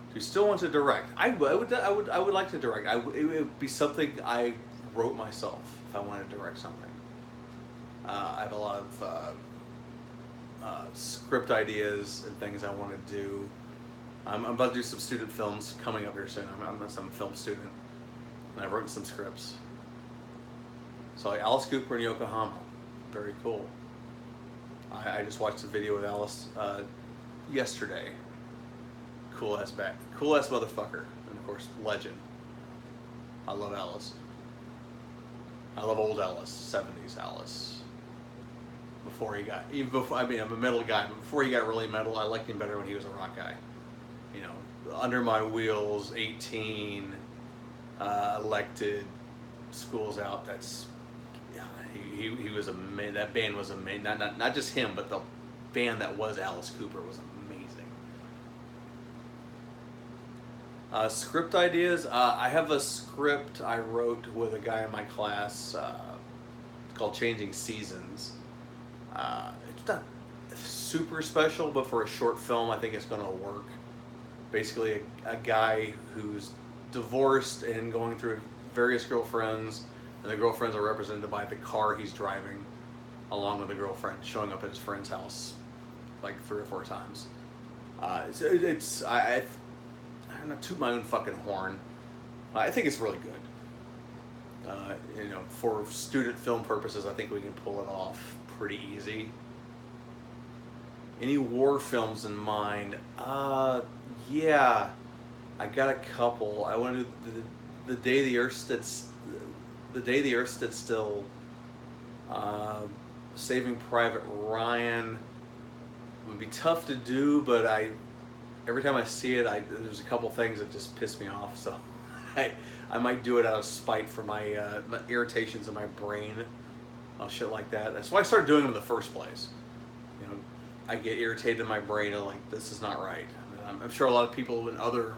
S1: Do you still want to direct? I would like to direct. It would be something I wrote myself if I wanted to direct something. I have a lot of script ideas and things I want to do. I'm about to do some student films coming up here soon. I'm some film student, and I've written some scripts. So like Alice Cooper in Yokohama, very cool. I just watched a video with Alice yesterday. Cool ass motherfucker, and of course legend. I love Alice. I love old Alice, 70s Alice. I mean, I'm a metal guy, but before he got really metal, I liked him better when he was a rock guy. You know, Under My Wheels, 18, Elected, School's Out. That's he was amazing. That band was amazing. Not just him, but the band that was Alice Cooper was amazing. Script ideas. I have a script I wrote with a guy in my class called Changing Seasons. It's not super special, but for a short film, I think it's going to work. Basically, a guy who's divorced and going through various girlfriends, and the girlfriends are represented by the car he's driving, along with the girlfriend showing up at his friend's house like 3 or 4 times. I don't know, toot my own fucking horn. I think it's really good. You know, for student film purposes, I think we can pull it off pretty easy. Any war films in mind? Yeah, I got a couple. I want to do the Day the Earth Stood Still, Saving Private Ryan. It would be tough to do, but every time I see it, there's a couple things that just piss me off. So I might do it out of spite for my irritations in my brain, shit like that. That's why I started doing them in the first place. You know, I get irritated in my brain and like, this is not right. I'm sure a lot of people in other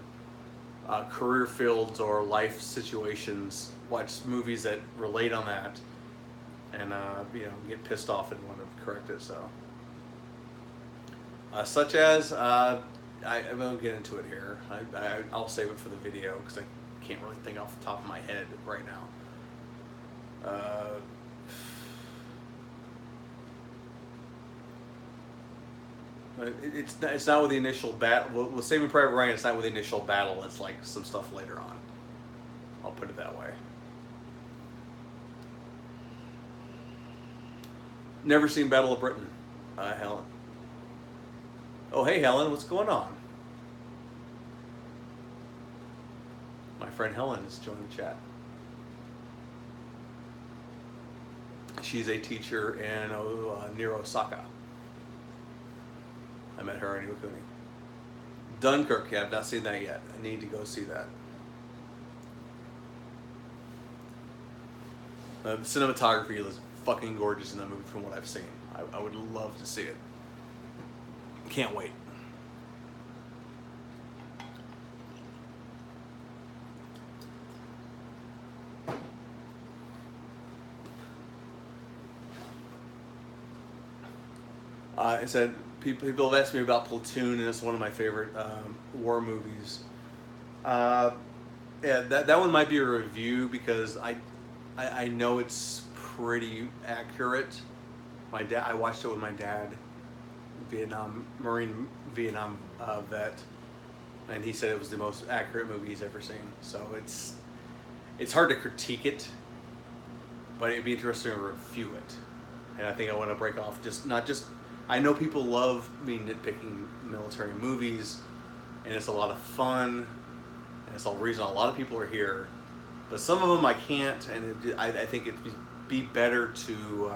S1: career fields or life situations watch movies that relate on that, and you know, get pissed off and want to correct it. So, such as I won't get into it here. I'll save it for the video because I can't really think off the top of my head right now. It's not with the initial battle. With Saving Private Ryan, it's not with the initial battle. It's like some stuff later on. I'll put it that way. Never seen Battle of Britain, Helen. Oh, hey, Helen, what's going on? My friend Helen has joined the chat. She's a teacher in near Osaka. I met her in Iwakuni. Dunkirk, yeah, I've not seen that yet. I need to go see that. The cinematography is fucking gorgeous in that movie from what I've seen. I would love to see it. Can't wait. It said people have asked me about Platoon, and it's one of my favorite war movies. Yeah, that one might be a review because I know it's pretty accurate. I watched it with my dad, Marine Vietnam vet, and he said it was the most accurate movie he's ever seen. So it's hard to critique it, but it'd be interesting to review it. And I think I want to break off I know people love me nitpicking military movies, and it's a lot of fun, and it's the reason a lot of people are here. But some of them I can't, and I think it'd be better to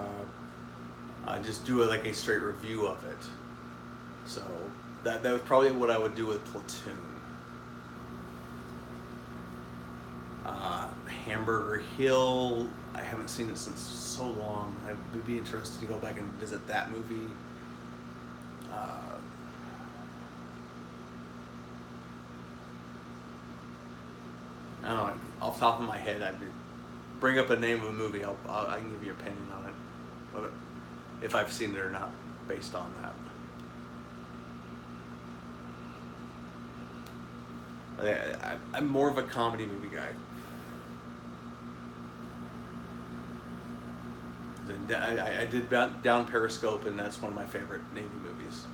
S1: just do like a straight review of it. So that was probably what I would do with Platoon. Hamburger Hill, I haven't seen it since so long. I would be interested to go back and visit that movie. I don't know, off the top of my head, I'd bring up a name of a movie. I can give you an opinion on it, but if I've seen it or not, based on that. I'm more of a comedy movie guy. I did Down Periscope, and that's one of my favorite Navy movies.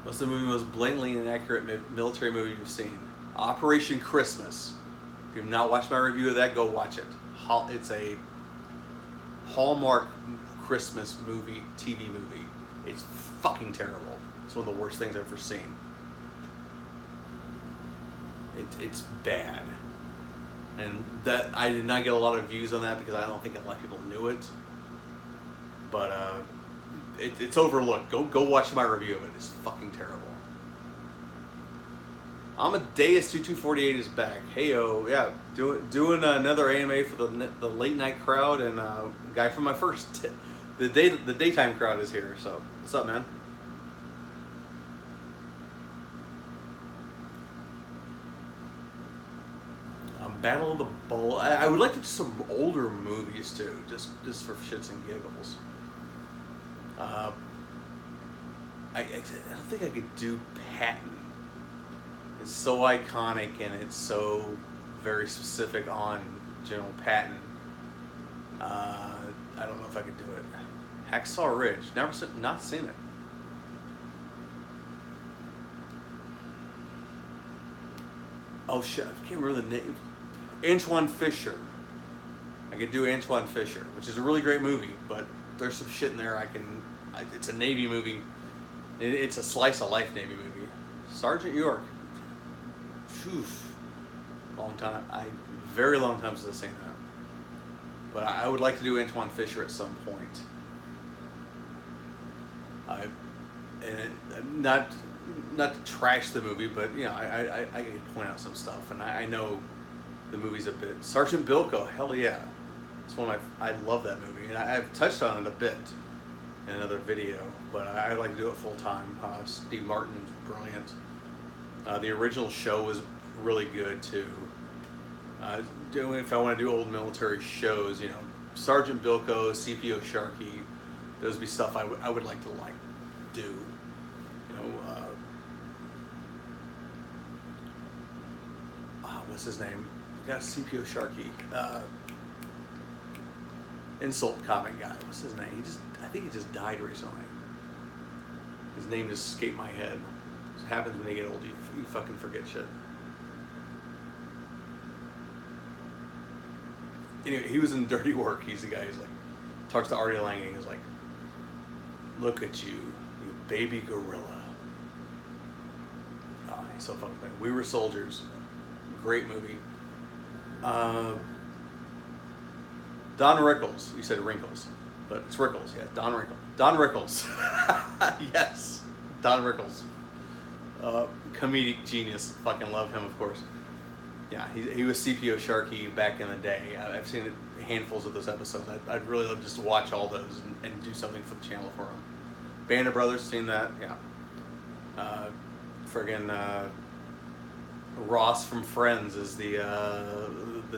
S1: What's the movie most blatantly inaccurate military movie you've seen? Operation Christmas. If you've not watched my review of that, go watch it. It's a Hallmark Christmas movie, TV movie. It's fucking terrible. It's one of the worst things I've ever seen. It's bad. And that I did not get a lot of views on that because I don't think a lot of people knew it. But it's overlooked. Go watch my review of it. It's fucking terrible. Amadeus 2248 is back. Heyo, yeah, doing another AMA for the late night crowd, and guy from my first the daytime crowd is here. So what's up, man? Battle of the Bull. I would like to do some older movies too, just for shits and giggles. I don't think I could do Patton. It's so iconic and it's so very specific on General Patton. I don't know if I could do it. Hacksaw Ridge. Not seen it. Oh shit! I can't remember the name. Antoine Fisher. I could do Antoine Fisher, which is a really great movie, but there's some shit in there it's a Navy movie. It's a slice of life Navy movie. Sergeant York. Phew. Long time. Very long time since I've seen that. But I would like to do Antoine Fisher at some point. Not to trash the movie, but you know, I can point out some stuff, and I know the movie's a bit. Sergeant Bilko, hell yeah, it's one of I love that movie, and I've touched on it a bit in another video, but I like to do it full time. Steve Martin's brilliant. The original show was really good too. If I want to do old military shows, you know, Sergeant Bilko, CPO Sharkey, those would be stuff I would like to do. You know, what's his name? Yeah, CPO Sharkey. Insult comic guy. What's his name? I think he just died recently. His name just escaped my head. It happens when you get old. You fucking forget shit. Anyway, he was in Dirty Work. He's the guy who's like, talks to Artie Lang. He's like, look at you, you baby gorilla. Oh, he's so fucking funny. We Were Soldiers. Great movie. Don Rickles. You said Wrinkles, but it's Rickles. Yeah, Don Rickles. Don Rickles. Yes, Don Rickles. Comedic genius. Fucking love him, of course. Yeah, he was CPO Sharkey back in the day. I've seen handfuls of those episodes. I'd really love just to watch all those and do something for the channel for them. Band of Brothers, seen that? Yeah. Ross from Friends is the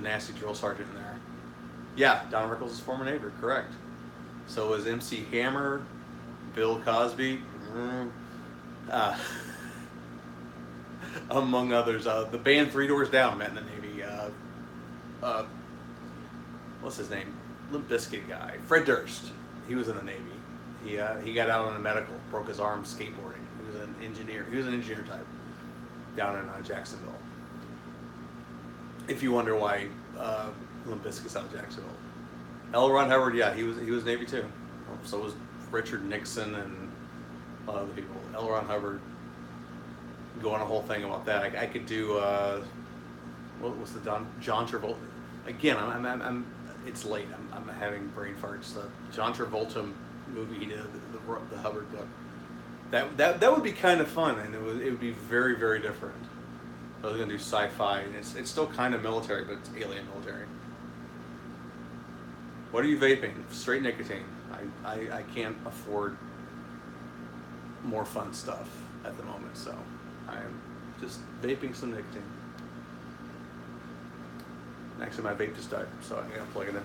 S1: nasty drill sergeant in there. Yeah, Don Rickles' former neighbor, correct. So was MC Hammer, Bill Cosby, among others. The band Three Doors Down met in the Navy. What's his name? Limp Bizkit guy, Fred Durst. He was in the Navy. He got out on a medical, broke his arm skateboarding. He was an engineer. He was an engineer type down in Jacksonville. If you wonder why Limp Bizkit's out of Jacksonville, L. Ron Hubbard, yeah, he was Navy too. So was Richard Nixon and a lot of other people. L. Ron Hubbard. Go on a whole thing about that. I could do what was the John Travolta? Again, I'm it's late. I'm having brain farts. The John Travolta movie he did, the Hubbard book. That would be kind of fun, and it would be very, very different. I was gonna do sci-fi, and it's still kind of military, but it's alien military. What are you vaping? Straight nicotine. I can't afford more fun stuff at the moment, so I am just vaping some nicotine. Actually, my vape just died, so I gotta plug it in.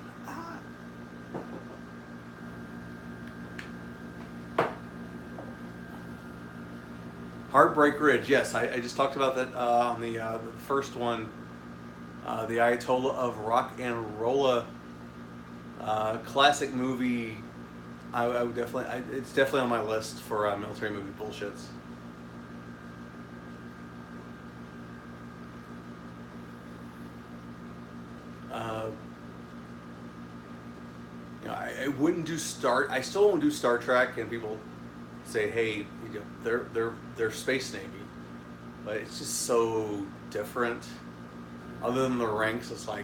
S1: Heartbreak Ridge, yes, I just talked about that on the first one. The Ayatollah of Rock and Rolla, classic movie. I would definitely, it's definitely on my list for military movie bullshits. Uh, I wouldn't do Star. I still won't do Star Trek, and people say, "Hey, they're Space Navy," but it's just so different. Other than the ranks, it's like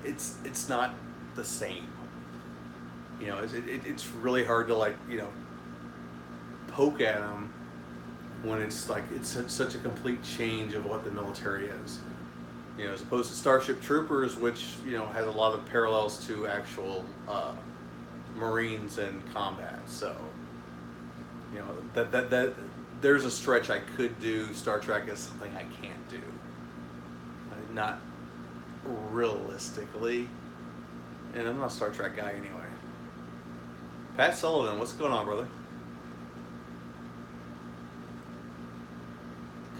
S1: it's not the same. It's really hard to poke at them when it's like it's such a complete change of what the military is. As opposed to Starship Troopers, which has a lot of parallels to actual Marines and combat. So that there's a stretch I could do. Star Trek is something I can't do. Not realistically, and I'm not a Star Trek guy anyway. Pat Sullivan, what's going on, brother?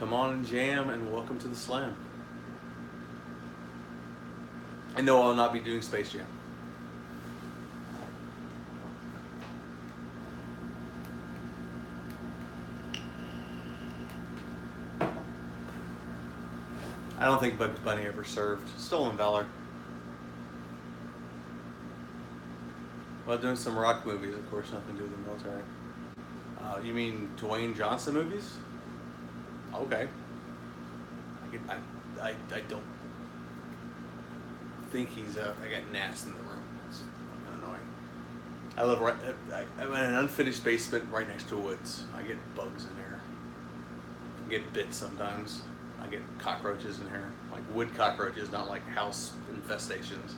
S1: Come on and jam, and welcome to the slam. I know I'll not be doing Space Jam. I don't think Bugs Bunny ever served. Stolen Valor. Well, doing some rock movies, of course, nothing to do with the military. You mean Dwayne Johnson movies? Okay. I don't think he's I got gnats in the room. It's fucking annoying. I live I'm in an unfinished basement right next to woods. I get bugs in here. I get bit sometimes. I get cockroaches in here, like wood cockroaches, not like house infestations.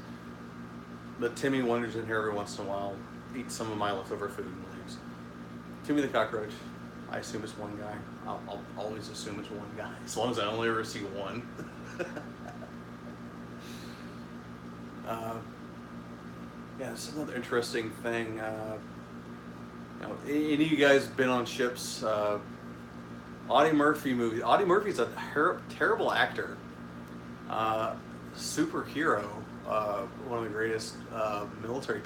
S1: But Timmy wanders in here every once in a while, eats some of my leftover food and leaves. Timmy the cockroach. I assume it's one guy. I'll always assume it's one guy, as long as I only ever see one. Yeah, it's another interesting thing. Any of you guys been on ships? Audie Murphy movie. Audie Murphy's a terrible actor. Superhero. One of the greatest military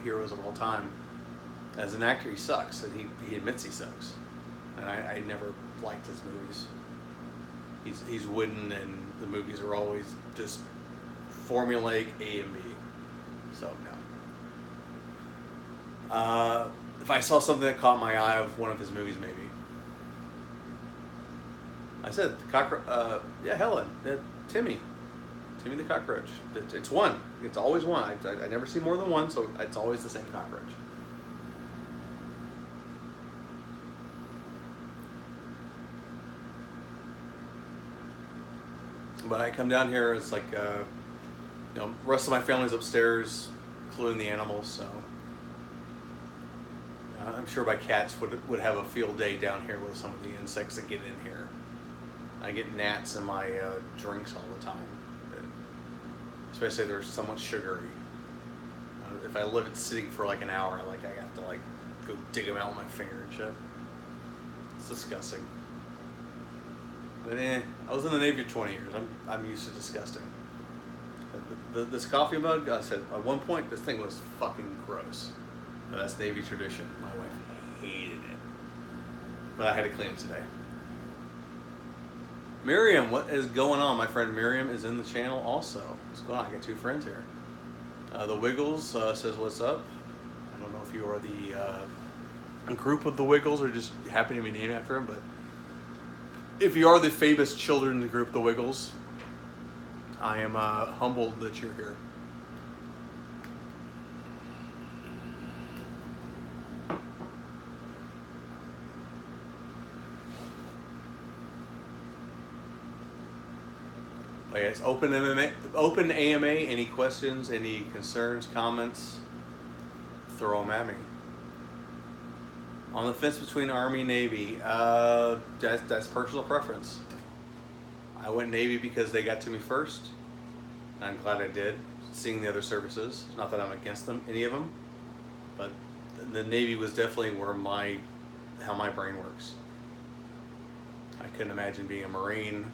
S1: heroes of all time. As an actor, he sucks, and he admits he sucks. And I never liked his movies. He's wooden, and the movies are always just formulaic A and B. So no. If I saw something that caught my eye of one of his movies, maybe. I said yeah, Helen, Timmy the cockroach. It's one. It's always one. I never see more than one, so it's always the same cockroach. But I come down here, it's like, the rest of my family's upstairs, including the animals, so I'm sure my cats would have a field day down here with some of the insects that get in here. I get gnats in my drinks all the time, especially if they're somewhat sugary. If I let it sitting for like an hour, I have to go dig them out with my finger and shit. It's disgusting. But I was in the Navy for 20 years. I'm used to disgusting. This coffee mug, I said at one point this thing was fucking gross. But that's Navy tradition. My wife hated it, but I had to clean it today. Miriam, what is going on? My friend Miriam is in the channel also. What's going on? I got two friends here. The Wiggles says, what's up? I don't know if you are the group of the Wiggles or just happen to be named after him, but if you are the famous children in the group, the Wiggles, I am humbled that you're here. Okay, it's open AMA. Any questions, any concerns, comments? Throw them at me. On the fence between Army and Navy, that's personal preference. I went Navy because they got to me first, I'm glad I did. Seeing the other services, not that I'm against them, any of them, but the Navy was definitely how my brain works. I couldn't imagine being a Marine.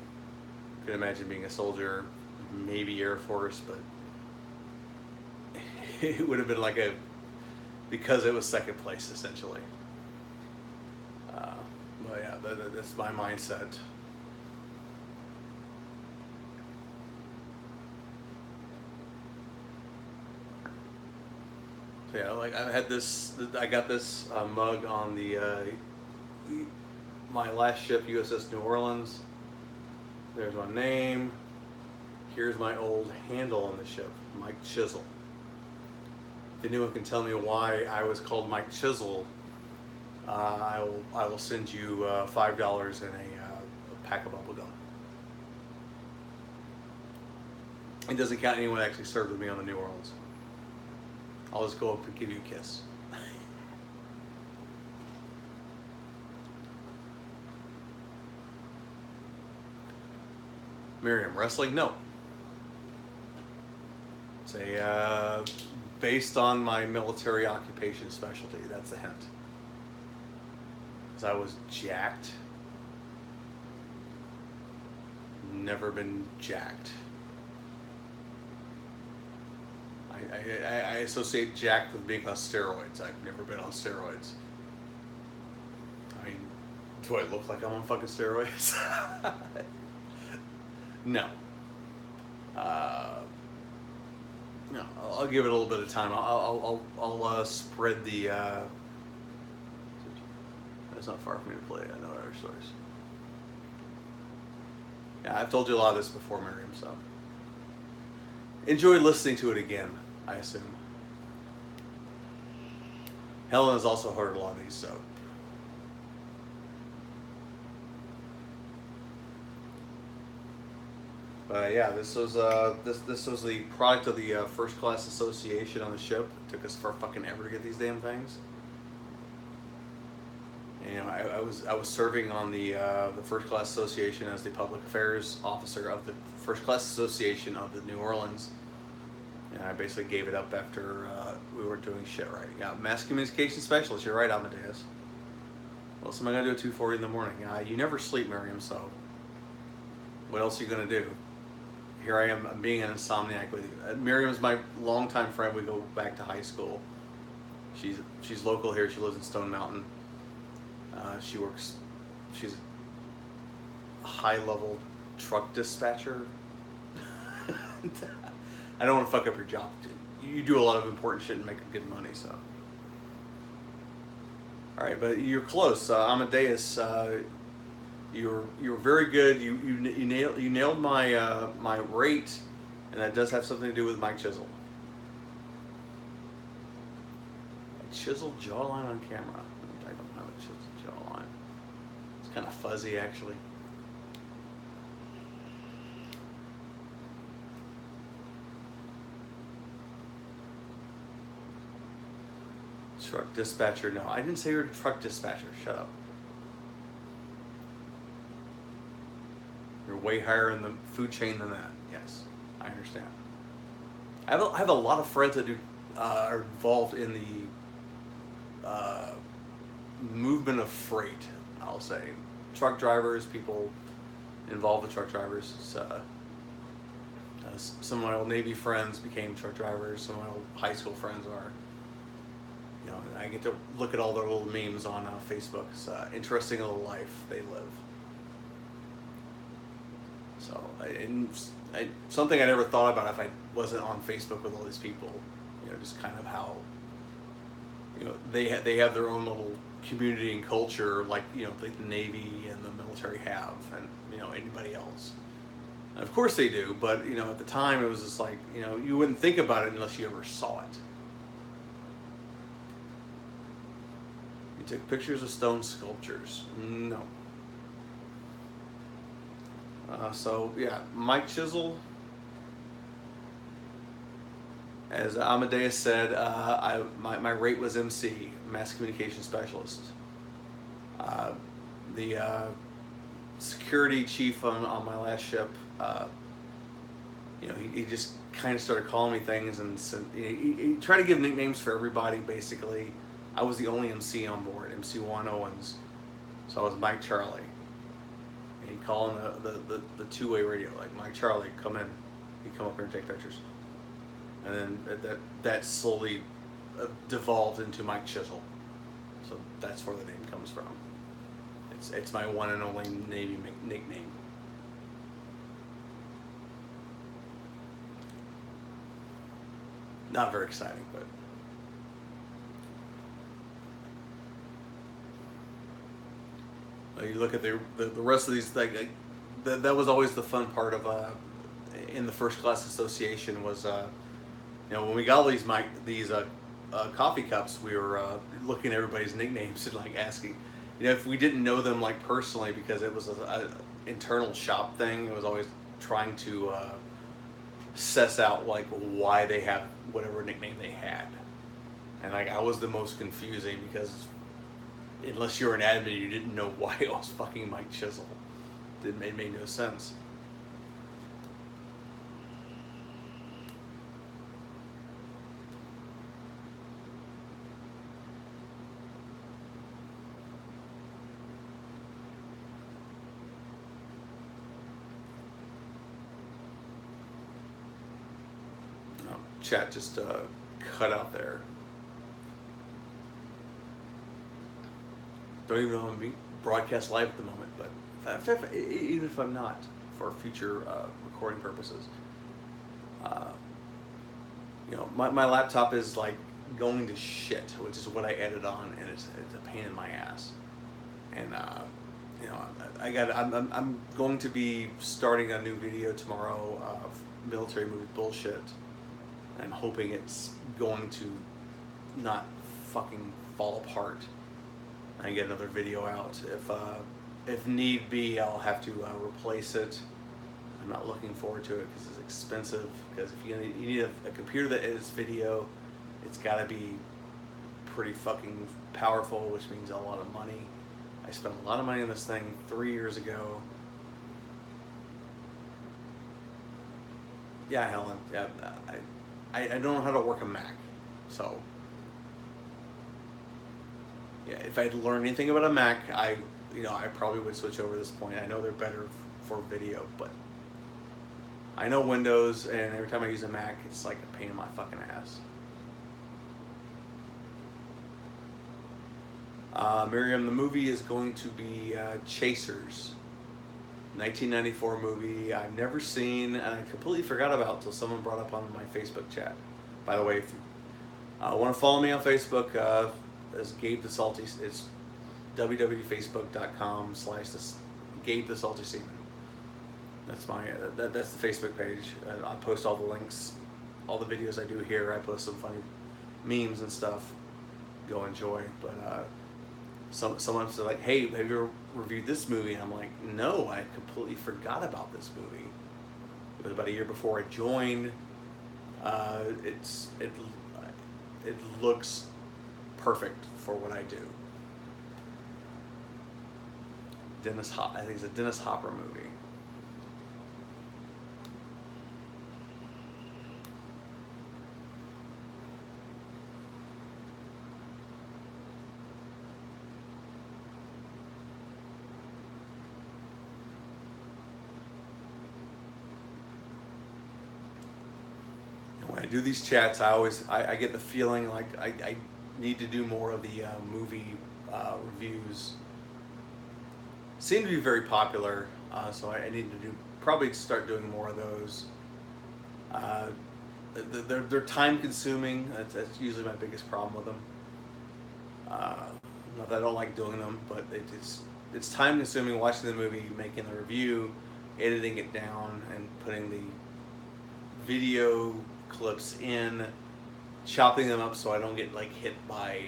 S1: Couldn't imagine being a soldier, maybe Air Force, but it would have been because it was second place essentially. Uh, but yeah, that's my mindset. So yeah, like I got this mug on my last ship, USS New Orleans. There's my name. Here's my old handle on the ship, Mike Chisel. If anyone can tell me why I was called Mike Chisel, I will send you $5 and a pack of bubble gum. It doesn't count anyone that actually served with me on the New Orleans. I'll just go up and give you a kiss. Miriam, wrestling? No. It's based on my military occupation specialty. That's the hint. Because I was jacked. Never been jacked. I associate jacked with being on steroids. I've never been on steroids. I mean, do I look like I'm on fucking steroids? No. No, I'll give it a little bit of time. I'll spread the. It's not far for me to play. I know other stories. Yeah, I've told you a lot of this before, Miriam. So enjoy listening to it again. I assume. Helen has also heard a lot of these, so. Yeah, this was this was the product of the First Class Association on the ship. It took us fucking ever to get these damn things. And, you know, I was serving on the First Class Association as the public affairs officer of the First Class Association of the New Orleans. And I basically gave it up after we weren't doing shit right. Yeah, mass communication specialist. You're right, Amadeus. What else am I gonna do at 2:40 in the morning? You never sleep, Miriam. So what else are you gonna do? Here I am, I'm being an insomniac with you. Miriam's my longtime friend. We go back to high school. She's local here. She lives in Stone Mountain. She's a high-level truck dispatcher. I don't want to fuck up your job. You do a lot of important shit and make good money, so. All right, but you're close. Amadeus, you're very good. You nailed my my rate, and that does have something to do with Mike Chisel. A chiseled jawline on camera. I don't have a chiseled jawline. It's kind of fuzzy, actually. Truck dispatcher. No, I didn't say you're a truck dispatcher. Shut up. You're way higher in the food chain than that. Yes, I understand. I have a lot of friends that are involved in the movement of freight. I'll say truck drivers, people involved with truck drivers. Some of my old Navy friends became truck drivers. Some of my old high school friends are. You know, I get to look at all their little memes on Facebook. It's interesting little life they live. So, something I never thought about if I wasn't on Facebook with all these people. You know, just kind of how, you know, they have their own little community and culture, like, you know, like the Navy and the military have, and, you know, anybody else. And of course they do, but, you know, at the time it was just like, you know, you wouldn't think about it unless you ever saw it. You took pictures of stone sculptures. No. So yeah, Mike Chisel, as Amadeus said, my rate was MC, Mass Communication Specialist. The security chief on my last ship he just kind of started calling me things, and so he tried to give nicknames for everybody. Basically, I was the only MC on board, MC Juan Owens, so I was Mike Charlie. And he'd call in the two-way radio, like, Mike Charlie, come in. He'd come up here and take pictures. And then that slowly devolved into Mike Chisel. So that's where the name comes from. It's my one and only Navy nickname. Not very exciting, but you look at the rest of these, like, that was always the fun part of in the first class association was when we got all these coffee cups, we were looking at everybody's nicknames and, like, asking, if we didn't know them, like, personally, because it was a internal shop thing. It was always trying to suss out, like, why they have whatever nickname they had. And, like, I was the most confusing, because unless you were an admin, you didn't know why it was fucking Mike Chisel. It made no sense. Chat just cut out there. Don't even know I'm being broadcast live at the moment, but even if I'm not, for future recording purposes, my laptop is, like, going to shit, which is what I edit on, and it's a pain in my ass. And I'm going to be starting a new video tomorrow of military movie bullshit. I'm hoping it's going to not fucking fall apart. I get another video out. If need be, I'll have to replace it. I'm not looking forward to it because it's expensive. Because if you need a computer that edits video, it's got to be pretty fucking powerful, which means a lot of money. I spent a lot of money on this thing 3 years ago. Yeah, Helen. Yeah, I don't know how to work a Mac, so yeah. If I'd learned anything about a Mac, I probably would switch over at this point. I know they're better for video, but I know Windows, and every time I use a Mac, it's like a pain in my fucking ass. Miriam, the movie is going to be Chasers. 1994 movie I've never seen, and I completely forgot about until someone brought up on my Facebook chat. By the way, if you want to follow me on Facebook, as Gabe the Salty, it's www.facebook.com/Gabe the Salty Seaman. That's my that's the Facebook page. I post all the links, all the videos I do here. I post some funny memes and stuff. Go enjoy. But someone said, like, hey, have you ever reviewed this movie? And I'm like, no, I completely forgot about this movie. It was about a year before I joined. It looks perfect for what I do. I think it's a Dennis Hopper movie. When I do these chats, I get the feeling like I need to do more of the movie reviews. Seem to be very popular, so I need to probably start doing more of those. They're time consuming. That's usually my biggest problem with them. Not that I don't like doing them, but it's time consuming watching the movie, making the review, editing it down, and putting the video clips in, chopping them up so I don't get, like, hit by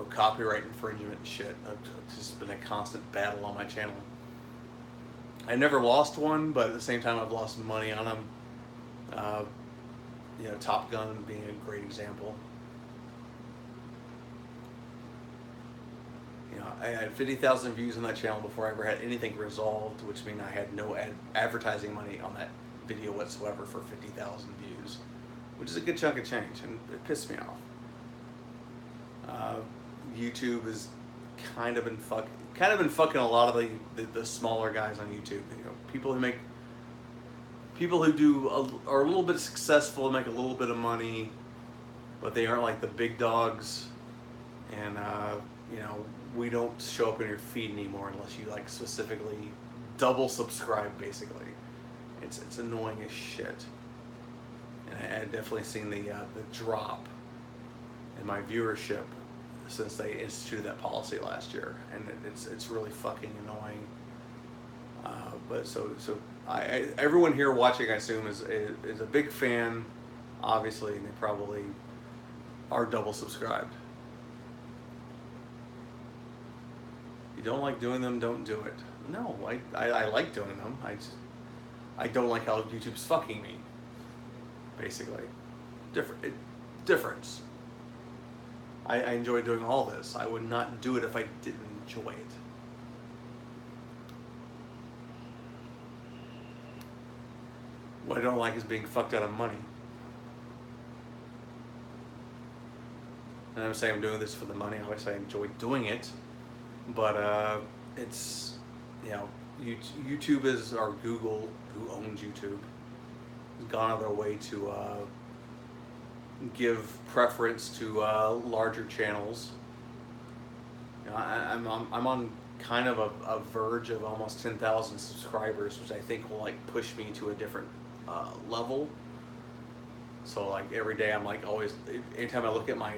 S1: copyright infringement and shit. It's just been a constant battle on my channel. I never lost one, but at the same time I've lost money on them. Top Gun being a great example. I had 50,000 views on that channel before I ever had anything resolved, which means I had no advertising money on that video whatsoever for 50,000 views, which is a good chunk of change, and it pissed me off. YouTube has kind of been fucking a lot of the smaller guys on YouTube. You know, people who are a little bit successful, make a little bit of money, but they aren't like the big dogs. And you know, we don't show up in your feed anymore unless you like specifically double subscribe. Basically, it's annoying as shit. And I had definitely seen the drop in my viewership since they instituted that policy last year, and it's really fucking annoying. But so everyone here watching, I assume, is a big fan, obviously, and they probably are double subscribed. You don't like doing them, don't do it. No, I like doing them. I don't like how YouTube's fucking me. Basically, difference. I enjoy doing all this. I would not do it if I didn't enjoy it. What I don't like is being fucked out of money. And I'm saying I'm doing this for the money. Obviously, I enjoy doing it, but it's, you know, YouTube is, or Google, who owns YouTube, has gone out of their way to give preference to larger channels. You know, I'm on kind of a verge of almost 10,000 subscribers, which I think will like push me to a different level. So like every day I'm like always, anytime I look at my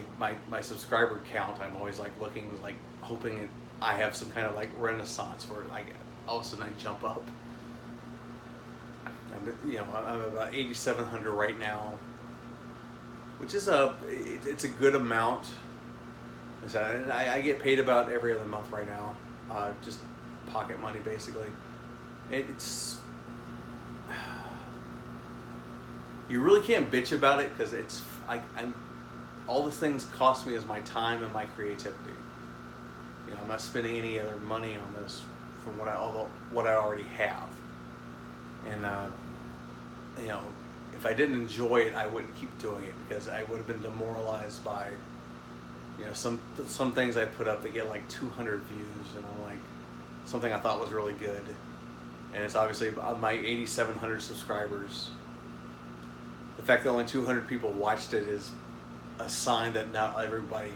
S1: subscriber count, I'm always like looking, like hoping I have some kind of like renaissance where like all of a sudden I jump up. I'm about 8,700 right now, which is it's a good amount. I get paid about every other month right now, just pocket money basically. It's, you really can't bitch about it because I'm all the things cost me is my time and my creativity. You know, I'm not spending any other money on this from what I already have, and you know, if I didn't enjoy it, I wouldn't keep doing it because I would have been demoralized by, you know, some things I put up that get like 200 views, and I'm like, something I thought was really good, and it's obviously my 8,700 subscribers. The fact that only 200 people watched it is a sign that not everybody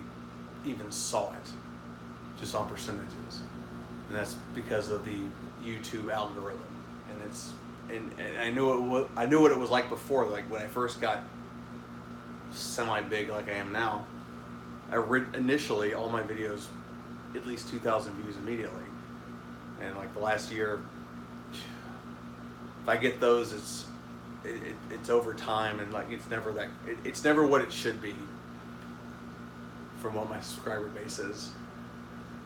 S1: even saw it, just on percentages, and that's because of the YouTube algorithm. And it's and I knew what it was like before. Like when I first got semi big like I am now, initially all my videos at least 2,000 views immediately, and like the last year, if I get those, it's over time, and like it's never what it should be from what my subscriber base is.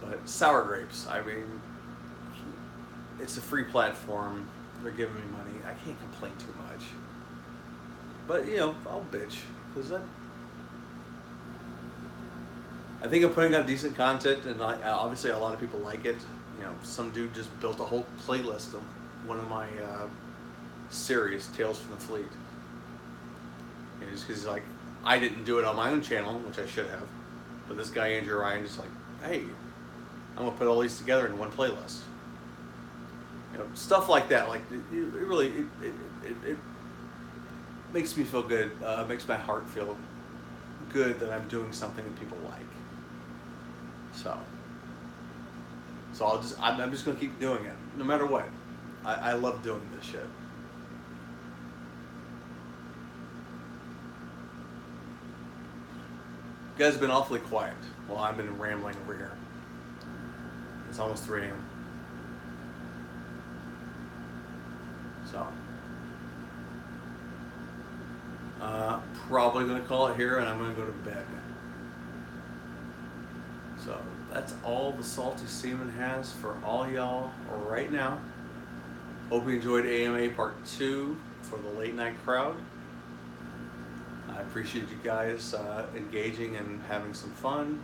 S1: But Sour Grapes, I mean, it's a free platform. They're giving me money. I can't complain too much. But you know, I'll bitch because I think I'm putting out decent content, and obviously a lot of people like it. You know, some dude just built a whole playlist of one of my series, Tales from the Fleet. And just because like I didn't do it on my own channel, which I should have, but this guy Andrew Ryan just like, hey, I'm gonna put all these together in one playlist. You know, stuff like that. Like it really makes me feel good. Makes my heart feel good that I'm doing something that people like. So I'm just gonna keep doing it no matter what. I love doing this shit. You guys have been awfully quiet while I've been rambling over here. It's almost 3 a.m. So, probably going to call it here, and I'm going to go to bed. So, that's all the Salty Seaman has for all y'all right now. Hope you enjoyed AMA Part 2 for the late night crowd. I appreciate you guys engaging and having some fun.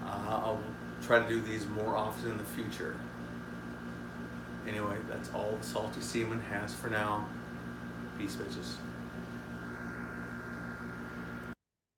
S1: I'll try to do these more often in the future. Anyway, that's all the Salty Seaman has for now. Peace, bitches.